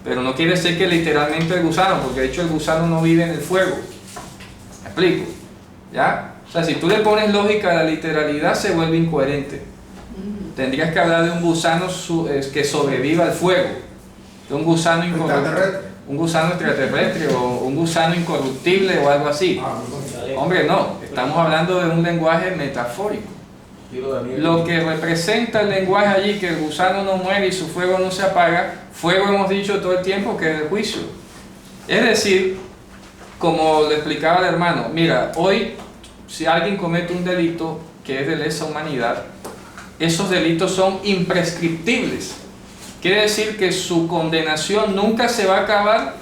Pero no quiere decir que literalmente el gusano, porque de hecho el gusano no vive en el fuego. ¿Me explico? ¿Ya? O sea, si tú le pones lógica a la literalidad, se vuelve incoherente. Tendrías que hablar de un gusano que sobreviva al fuego, de un gusano incorruptible. Un gusano extraterrestre o un gusano incorruptible o algo así. Hombre, no, estamos hablando de un lenguaje metafórico. Lo que representa el lenguaje allí, que el gusano no muere y su fuego no se apaga, fuego hemos dicho todo el tiempo que es el juicio. Es decir, como le explicaba el hermano, mira, hoy si alguien comete un delito que es de lesa humanidad, esos delitos son imprescriptibles. Quiere decir que su condenación nunca se va a acabar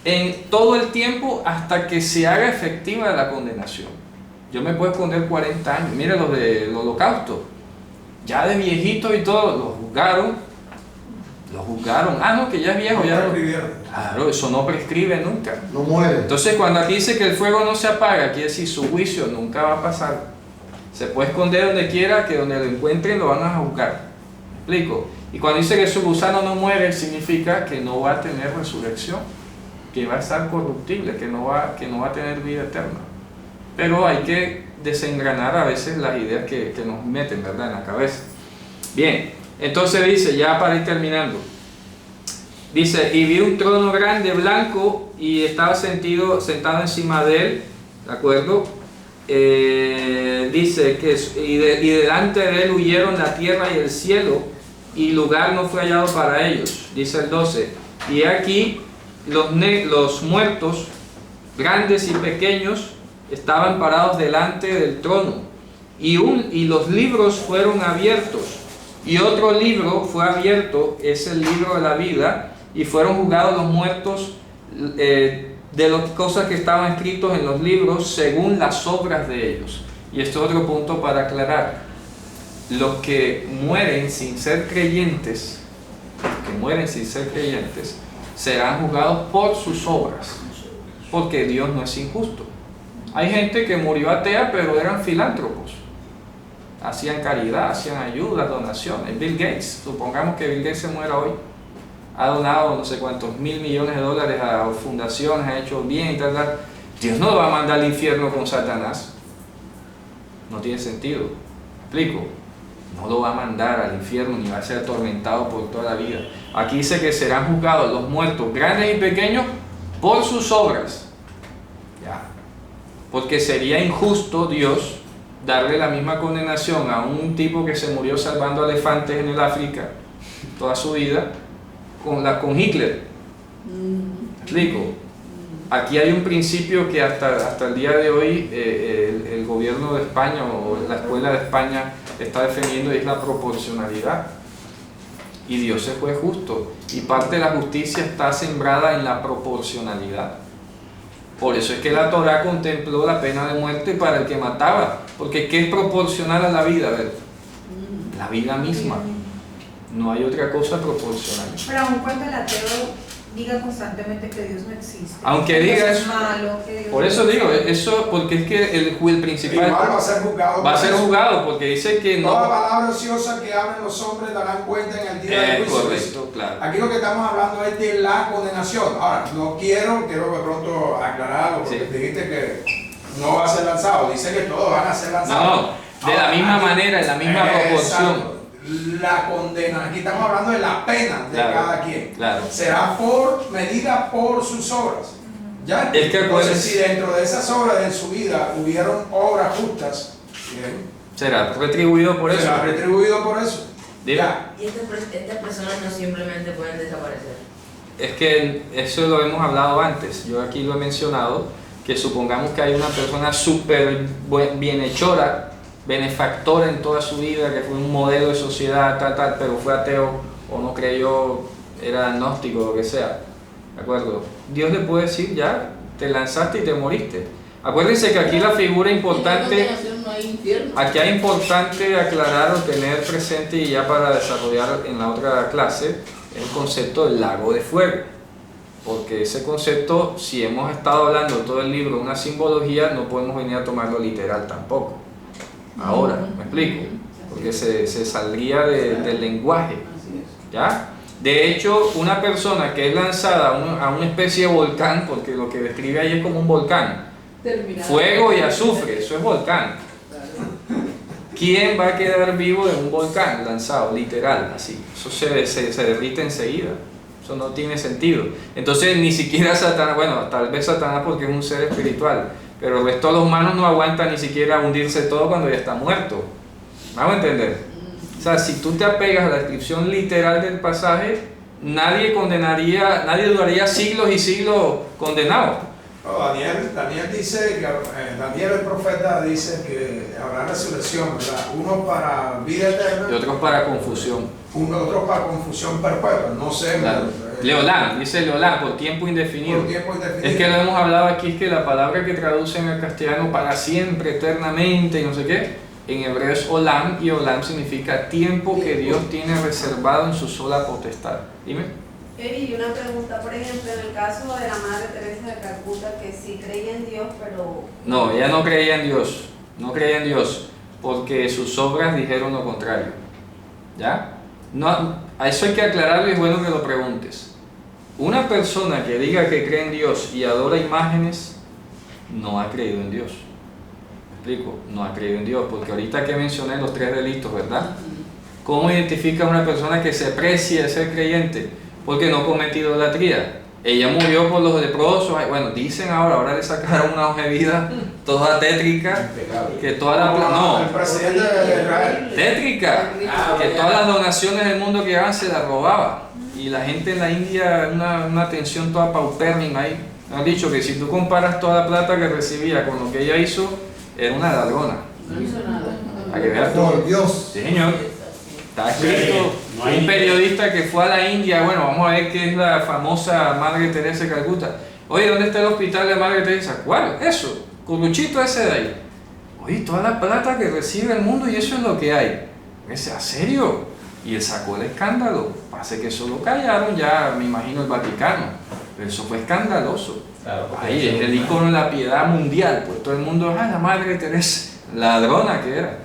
en todo el tiempo hasta que se haga efectiva la condenación. Yo me puedo esconder 40 años. Mire los del holocausto. Ya de viejito y todo, lo juzgaron. Ah, no, que ya es viejo. Claro, eso no prescribe nunca. No muere. Entonces, cuando aquí dice que el fuego no se apaga, quiere decir su juicio nunca va a pasar. Se puede esconder donde quiera, que donde lo encuentren lo van a juzgar. ¿Me explico? Y cuando dice que su gusano no muere, significa que no va a tener resurrección, que va a estar corruptible, que no va a tener vida eterna. Pero hay que desengranar a veces las ideas que nos meten, ¿verdad?, en la cabeza. Bien, entonces dice, ya para ir terminando, dice: y vi un trono grande, blanco, y estaba sentado encima de él, ¿de acuerdo? Dice que y delante de él huyeron la tierra y el cielo, y lugar no fue hallado para ellos. Dice el 12: y aquí los muertos, grandes y pequeños, estaban parados delante del trono, y los libros fueron abiertos, y otro libro fue abierto, es el libro de la vida, y fueron juzgados los muertos de las cosas que estaban escritos en los libros según las obras de ellos. Y este es otro punto para aclarar: los que mueren sin ser creyentes, serán juzgados por sus obras, porque Dios no es injusto. Hay gente que murió atea, pero eran filántropos, hacían caridad, hacían ayuda, donaciones. Bill Gates, supongamos que Bill Gates se muera hoy, ha donado no sé cuántos $1.000 millones a fundaciones, ha hecho bien y tal. Dios no lo va a mandar al infierno con Satanás. No tiene sentido. ¿Me explico? No lo va a mandar al infierno ni va a ser atormentado por toda la vida. Aquí dice que serán juzgados los muertos, grandes y pequeños, por sus obras. Ya. Porque sería injusto Dios darle la misma condenación a un tipo que se murió salvando elefantes en el África toda su vida con Hitler. ¿Me explico? aquí hay un principio que hasta el día de hoy el gobierno de España o la escuela de España está defendiendo, y es la proporcionalidad. Y Dios se fue justo, y parte de la justicia está sembrada en la proporcionalidad. Por eso es que la Torá contempló la pena de muerte para el que mataba, porque ¿qué es proporcional a la vida? A ver, la vida misma. No hay otra cosa proporcional. Pero aun cuando el ateo diga constantemente que Dios no existe, Aunque que diga Dios es eso, malo, que Dios por eso digo, eso porque es que el principal Igual va a ser juzgado. va a por ser eso. juzgado, porque dice que Toda no. palabra ociosa que hablen los hombres darán cuenta en el día del juicio. Correcto, claro. Aquí lo que estamos hablando es de la condenación. Ahora, quiero de pronto aclararlo, porque Sí. dijiste que no va a ser lanzado. Dice que todos van a ser lanzados. No, de la misma manera, en la misma proporción. Exacto. La condena, aquí estamos hablando de la pena de Claro, cada quien. claro. Será medida por sus obras. ¿Ya? Es que Entonces, acuérdense- si dentro de esas obras en su vida hubieron obras justas, bien, Será retribuido por eso. será retribuido por eso. Dime. Ya. Y estas personas no simplemente pueden desaparecer. Es que eso lo hemos hablado antes, yo aquí lo he mencionado, que supongamos que hay una persona súper bienhechora, benefactora en toda su vida, que fue un modelo de sociedad, tal, pero fue ateo o no creyó, era agnóstico, lo que sea, ¿de acuerdo? Dios le puede decir, ya, te lanzaste y te moriste. Acuérdense que aquí la figura importante, No hay infierno. aquí es importante aclarar o tener presente, y ya para desarrollar en la otra clase, el concepto del lago de fuego. Porque ese concepto, si hemos estado hablando todo el libro de una simbología, no podemos venir a tomarlo literal tampoco. Ahora, ¿me explico? Porque se saldría del lenguaje, Así es. ¿ya? De hecho, una persona que es lanzada a una especie de volcán, porque lo que describe ahí es como un volcán, Terminado. fuego y azufre, eso es volcán. ¿Quién va a quedar vivo de un volcán lanzado, literal, así? Eso se derrite enseguida. Eso no tiene sentido. Entonces, ni siquiera Satanás, bueno, tal vez Satanás porque es un ser espiritual, pero el resto de los humanos no aguantan ni siquiera hundirse todo cuando ya está muerto. ¿Vamos a entender? O sea, si tú te apegas a la descripción literal del pasaje, nadie duraría siglos y siglos condenado. No, Daniel dice que Daniel el profeta dice que habrá resurrección, ¿verdad? Uno para vida eterna Y otros para confusión. otro para confusión perpetua, no sé. Claro. Leolán, Dice Leolán, por tiempo indefinido. por tiempo indefinido. Es que lo hemos hablado aquí, es que la palabra que traducen al castellano para siempre, eternamente y no sé qué, en hebreo es olam, y olam significa tiempo que Dios tiene reservado en su sola potestad. Dime. Y una pregunta, por ejemplo, en el caso de la Madre Teresa de Calcuta, que sí creía en Dios, pero... No, ella no creía en Dios, no creía en Dios, porque sus obras dijeron lo contrario. ¿Ya? No, a eso hay que aclararlo y es bueno que lo preguntes. Una persona que diga que cree en Dios y adora imágenes, no ha creído en Dios. ¿Me explico? No ha creído en Dios, porque ahorita que mencioné los 3 delitos, ¿verdad? ¿Cómo identifica a una persona que se precia de ser creyente? Porque no cometió idolatría. Ella murió por los leprosos. Bueno, dicen ahora le sacaron una hoja de vida toda tétrica, que toda la el presidente de Israel. tétrica, que todas las donaciones del mundo que llevaban se las robaba. Y la gente en la India, una atención toda paupérrima ahí. Me han dicho que si tú comparas toda la plata que recibía con lo que ella hizo, era una ladrona. No hizo nada. Para que veas Por todo. Dios. Sí, señor. Está escrito. No hay Un periodista que fue a la India, bueno, vamos a ver qué es la famosa Madre Teresa de Calcuta. Oye, ¿dónde está el hospital de Madre Teresa? ¿Cuál? Eso, Curuchito ese de ahí. Oye, toda la plata que recibe el mundo y eso es lo que hay. Ese, ¿a serio? Y él sacó el escándalo. Pase que eso lo callaron ya, me imagino, el Vaticano. Pero eso fue escandaloso. Claro, porque Ahí es el icono de la piedad mundial. Pues todo el mundo, la Madre Teresa, ladrona que era.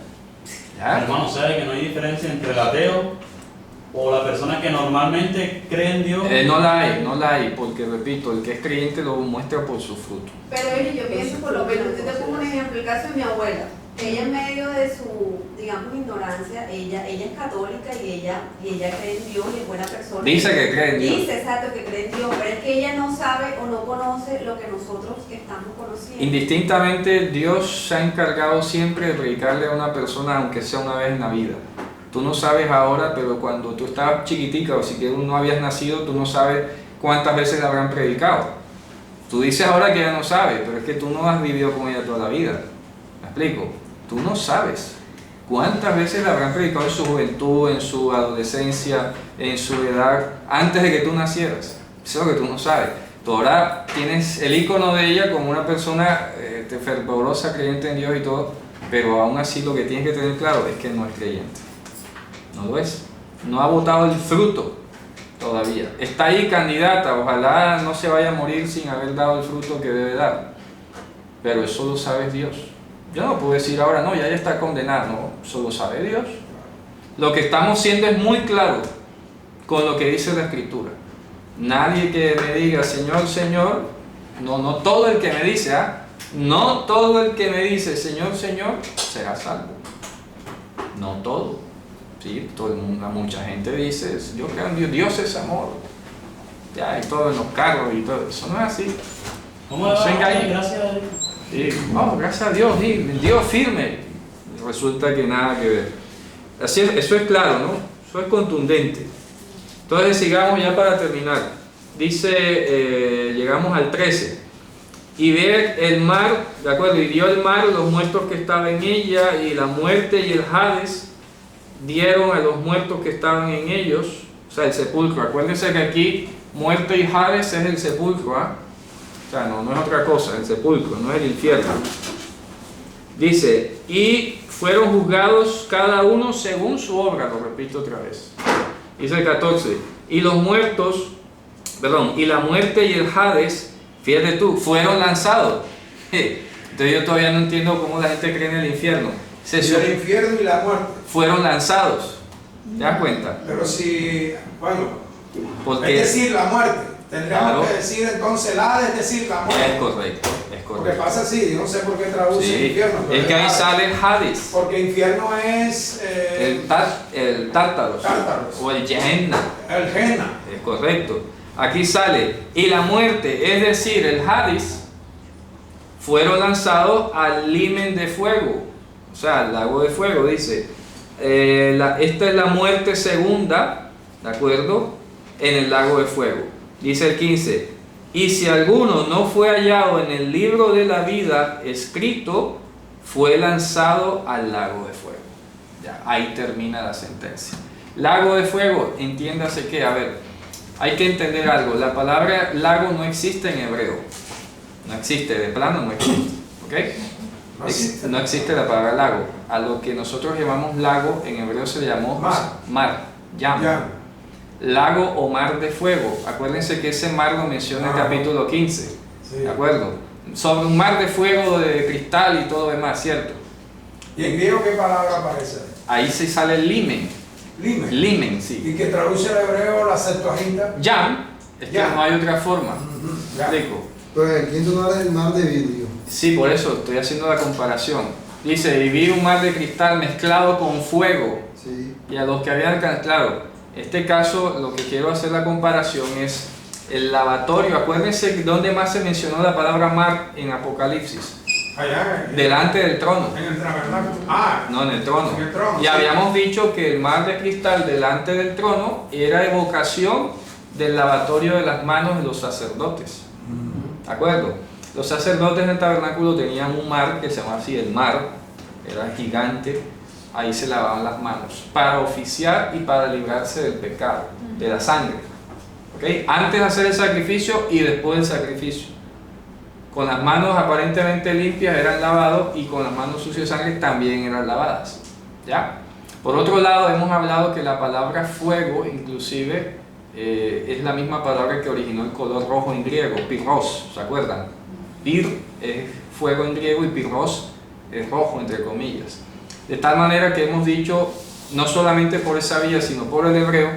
¿Ya? Hermano, ¿sabe que no hay diferencia entre el ateo o la persona que normalmente cree en Dios? No la hay, porque repito, el que es creyente lo muestra por su fruto. Pero oye, yo pienso por lo menos, yo te pongo un ejemplo, el caso de mi abuela. Ella en medio de su, digamos, ignorancia, ella es católica y ella cree en Dios y es buena persona. Dice que cree en Dios. Dice, exacto, que cree en Dios, pero es que ella no sabe o no conoce lo que nosotros estamos conociendo. Indistintamente, Dios se ha encargado siempre de predicarle a una persona, aunque sea una vez en la vida. Tú no sabes ahora, pero cuando tú estabas chiquitica o si que no habías nacido, tú no sabes cuántas veces le habrán predicado. Tú dices ahora que ella no sabe, pero es que tú no has vivido con ella toda la vida. ¿Me explico? Tú no sabes cuántas veces la habrán predicado en su juventud, en su adolescencia, en su edad, antes de que tú nacieras. Eso es lo que tú no sabes. Tú ahora tienes el icono de ella como una persona fervorosa, creyente en Dios y todo, pero aún así lo que tienes que tener claro es que no es creyente. No lo es. No ha botado el fruto todavía. Está ahí candidata, ojalá no se vaya a morir sin haber dado el fruto que debe dar. Pero eso lo sabe Dios. Yo no puedo decir ahora, no, ya está condenada. No, eso lo sabe Dios. Lo que estamos siendo es muy claro con lo que dice la Escritura. Nadie que me diga, Señor, Señor, no todo el que me dice, no todo el que me dice, Señor, Señor, será salvo. No todo. Sí, todo el mundo, mucha gente dice, yo creo en Dios, Dios es amor. Ya, y todo en los carros y todo. Eso no es así. ¿Cómo No se engañen. Gracias a Dios. Sí, gracias a Dios, sí, Dios firme. Resulta que nada que ver. Así es, eso es claro, ¿no? Eso es contundente. Entonces sigamos ya para terminar. Dice, llegamos al 13. Y ver el mar, ¿de acuerdo? Y dio el mar los muertos que estaban en ella, y la muerte y el Hades dieron a los muertos que estaban en ellos, o sea, el sepulcro. Acuérdense que aquí muerte y Hades es el sepulcro, O sea, no es otra cosa, el sepulcro, no es el infierno. Dice, y fueron juzgados cada uno según su obra, lo repito otra vez. Dice el 14, y los muertos, y la muerte y el Hades, fíjate tú, fueron lanzados. Entonces yo todavía no entiendo cómo la gente cree en el infierno. Y el infierno y la muerte. Fueron lanzados. ¿Te das cuenta? Pero si, bueno, porque, es decir, la muerte. Tendríamos claro, que decir entonces la es decir, la muerte. Es correcto, es correcto. Porque pasa así, yo no sé por qué traduce infierno. Es que ahí sale el Hades. Porque infierno es... el Tártaros. O el Gehenna. El Gehenna. Es correcto. Aquí sale, y la muerte, es decir, el Hades, fueron lanzados al limen de fuego. O sea, al lago de fuego, dice. Esta es la muerte segunda, ¿de acuerdo? En el lago de fuego. Dice el 15, y si alguno no fue hallado en el libro de la vida escrito, fue lanzado al lago de fuego. Ya, ahí termina la sentencia. Lago de fuego, entiéndase que, a ver, hay que entender algo. La palabra lago no existe en hebreo. No existe, de plano no existe. ¿Ok? No existe la palabra lago. A lo que nosotros llamamos lago, en hebreo se le llamó mar. Yam. Lago o mar de fuego. Acuérdense que ese mar lo menciona el capítulo 15. ¿De acuerdo? Sobre un mar de fuego, de cristal y todo demás, ¿cierto? ¿Y en griego qué palabra aparece? Ahí se sale el limen. Limen, sí. ¿Y que traduce el hebreo la Septuaginta? Yam, es que no hay otra forma. Explico. Pero aquí en lugar del mar de vidrio. Sí, por eso estoy haciendo la comparación. Dice, y vi un mar de cristal mezclado con fuego. Sí. Y a los que habían claro, este caso lo que quiero hacer la comparación es el lavatorio. Acuérdense dónde más se mencionó la palabra mar en Apocalipsis. Allá, delante del trono. En el tabernáculo. No, en el trono. En el trono, y habíamos dicho que el mar de cristal delante del trono era evocación del lavatorio de las manos de los sacerdotes. ¿De acuerdo? Los sacerdotes en el tabernáculo tenían un mar que se llamaba así, el mar, era gigante, ahí se lavaban las manos, para oficiar y para librarse del pecado, de la sangre. ¿Okay? Antes de hacer el sacrificio y después del sacrificio. Con las manos aparentemente limpias eran lavados y con las manos sucias de sangre también eran lavadas. ¿Ya? Por otro lado, hemos hablado que la palabra fuego, inclusive, es la misma palabra que originó el color rojo en griego, pirros, ¿se acuerdan? Pir es fuego en griego y pirros es rojo, entre comillas. De tal manera que hemos dicho, no solamente por esa vía, sino por el hebreo,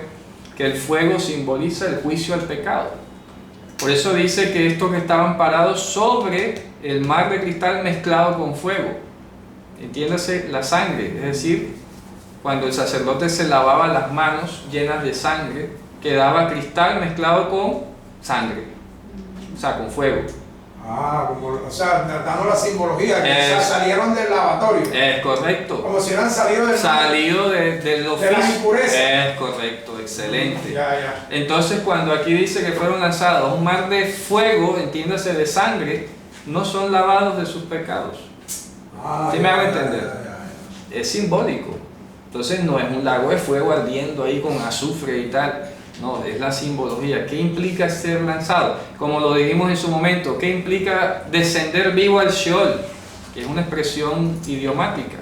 que el fuego simboliza el juicio al pecado. Por eso dice que estos que estaban parados sobre el mar de cristal mezclado con fuego, entiéndase la sangre, es decir, cuando el sacerdote se lavaba las manos llenas de sangre, quedaba cristal mezclado con sangre, o sea, con fuego. O sea, dando la simbología, que salieron del lavatorio. Es correcto. Como si hubieran salido del los de las impurezas. Es correcto, excelente. Ya. Entonces, cuando aquí dice que fueron lanzados a un mar de fuego, entiéndase de sangre, no son lavados de sus pecados. ¿Sí me hago entender? Es simbólico. Entonces, no es un lago de fuego ardiendo ahí con azufre y tal. No, es la simbología. ¿Qué implica ser lanzado? Como lo dijimos en su momento, ¿qué implica descender vivo al Sheol? Que es una expresión idiomática.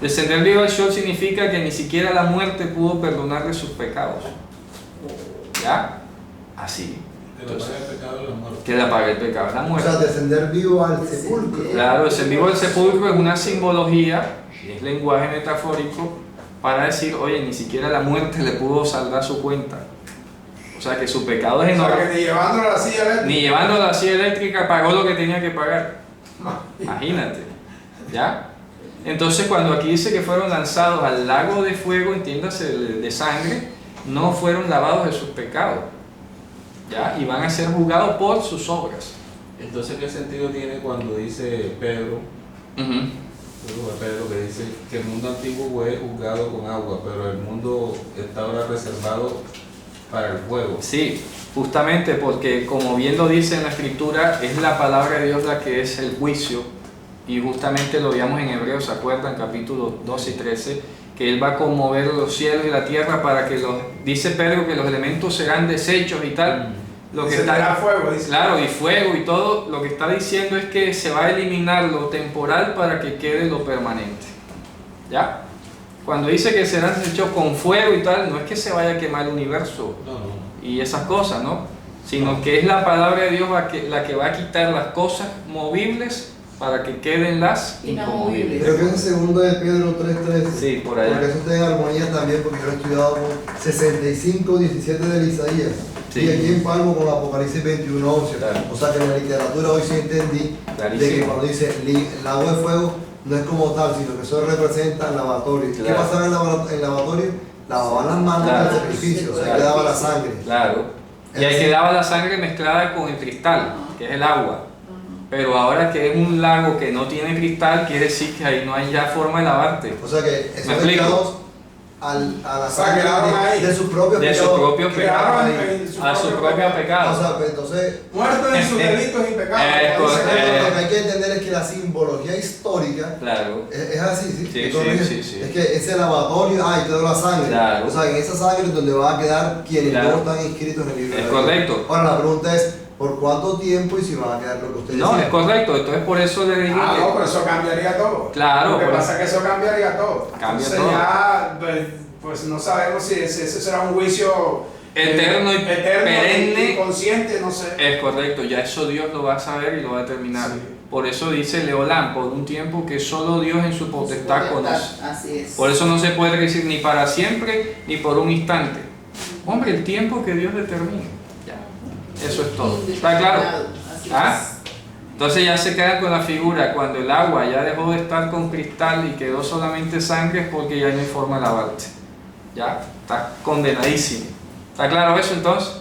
Descender vivo al Sheol significa que ni siquiera la muerte pudo perdonarle sus pecados. ¿Ya? Así. Entonces, que la paga el pecado es la muerte. O sea, descender vivo al sepulcro. Claro, descender vivo al sepulcro es una simbología, es lenguaje metafórico para decir, oye, ni siquiera la muerte le pudo saldar su cuenta. O sea, que su pecado es enorme. O sea, que ni llevándolo a la silla eléctrica. Ni llevándolo a la silla eléctrica pagó lo que tenía que pagar. Imagínate. ¿Ya? Entonces, cuando aquí dice que fueron lanzados al lago de fuego, entiéndase, de sangre, no fueron lavados de sus pecados. ¿Ya? Y van a ser juzgados por sus obras. Entonces, ¿qué sentido tiene cuando dice Pedro? Pedro que dice que el mundo antiguo fue juzgado con agua, pero el mundo está ahora reservado para el fuego. Sí, justamente porque, como bien lo dice en la Escritura, es la palabra de Dios la que es el juicio, y justamente lo veíamos en Hebreos, ¿se acuerdan? Capítulos 12 y 13, que Él va a conmover los cielos y la tierra para que dice Pedro que los elementos serán deshechos y tal. Lo que está, fuego, dice. Claro, y fuego y todo, lo que está diciendo es que se va a eliminar lo temporal para que quede lo permanente. ¿Ya? Cuando dice que serán hechos con fuego y tal, no es que se vaya a quemar el universo y esas cosas, ¿no? Sino que es la palabra de Dios la que va a quitar las cosas movibles para que queden las inconmovibles. Creo que es el segundo de Pedro 3.13. Sí, por allá. Porque eso está en armonía también, porque yo lo he estudiado con 65.17 del Isaías. Sí. Y aquí en Palmo con Apocalipsis 21.11. Claro. O sea que en la literatura hoy sí entendí de que cuando dice el agua de fuego no es como tal, sino que eso representa el lavatorio. Claro. ¿Qué pasaba en el lavatorio? Lavaban las manos del sacrificio, o sea, quedaba la sangre. Claro. Y ahí quedaba la sangre mezclada con el cristal, que es el agua. Pero ahora que es un lago que no tiene cristal, quiere decir que ahí no hay ya forma de lavarte. O sea que esos pecados a la sangre de sus propios pecados. De sus propios pecados. A su propio pecado. O sea, pues entonces... Muertos en sus delitos y pecados. Lo que hay que entender es que la simbología histórica es así, ¿sí? Sí. Es que ese lavatorio, y quedó la sangre. Claro. O sea, en esa sangre es donde van a quedar quienes no están inscritos en el libro. Es correcto. Ahora la pregunta es, ¿por cuánto tiempo y si van a quedar lo que ustedes No, decían? es correcto, entonces por eso le digo que... no, pero eso cambiaría todo. Claro. Lo que pasa es que eso cambiaría todo. Entonces todo. Ya, pues no sabemos si ese será un juicio eterno y perenne. Y consciente, no sé. Es correcto, ya eso Dios lo va a saber y lo va a determinar. Sí. Por eso dice Leolán, por un tiempo que solo Dios en su potestad conoce. Así es. Por eso no se puede decir ni para siempre ni por un instante. Hombre, el tiempo que Dios determine. Eso es todo. ¿Está claro? Entonces ya se quedan con la figura. Cuando el agua ya dejó de estar con cristal y quedó solamente sangre, es porque ya no hay forma de lavarte. Ya, está condenadísimo. ¿Está claro eso entonces?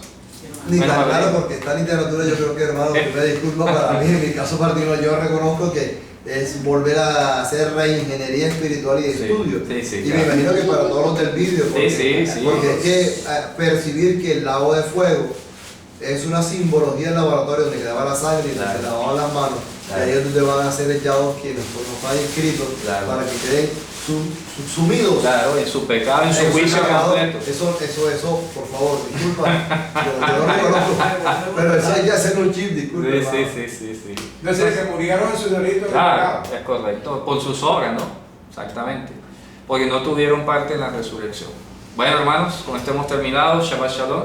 Ni tan claro, porque esta literatura yo creo que, hermano, me disculpa, para mí, en mi caso particular, yo reconozco que es volver a hacer reingeniería espiritual y de estudio. Y me imagino que para todos los del vídeo, porque es que percibir que el lago de fuego es una simbología del laboratorio donde quedaba la sangre y se lavaban las manos. Y ahí es donde van a ser echados quienes no están inscritos para que queden sumidos. Claro, en su pecado, en su juicio completo. Eso, por favor, disculpa. yo no reconozco. Pero eso hay que hacer un chip, disculpa. Sí. Entonces se murieron en sus delitos. Claro, es correcto. Por sus obras, ¿no? Exactamente. Porque no tuvieron parte en la resurrección. Bueno, hermanos, con esto hemos terminado. Shabbat Shalom.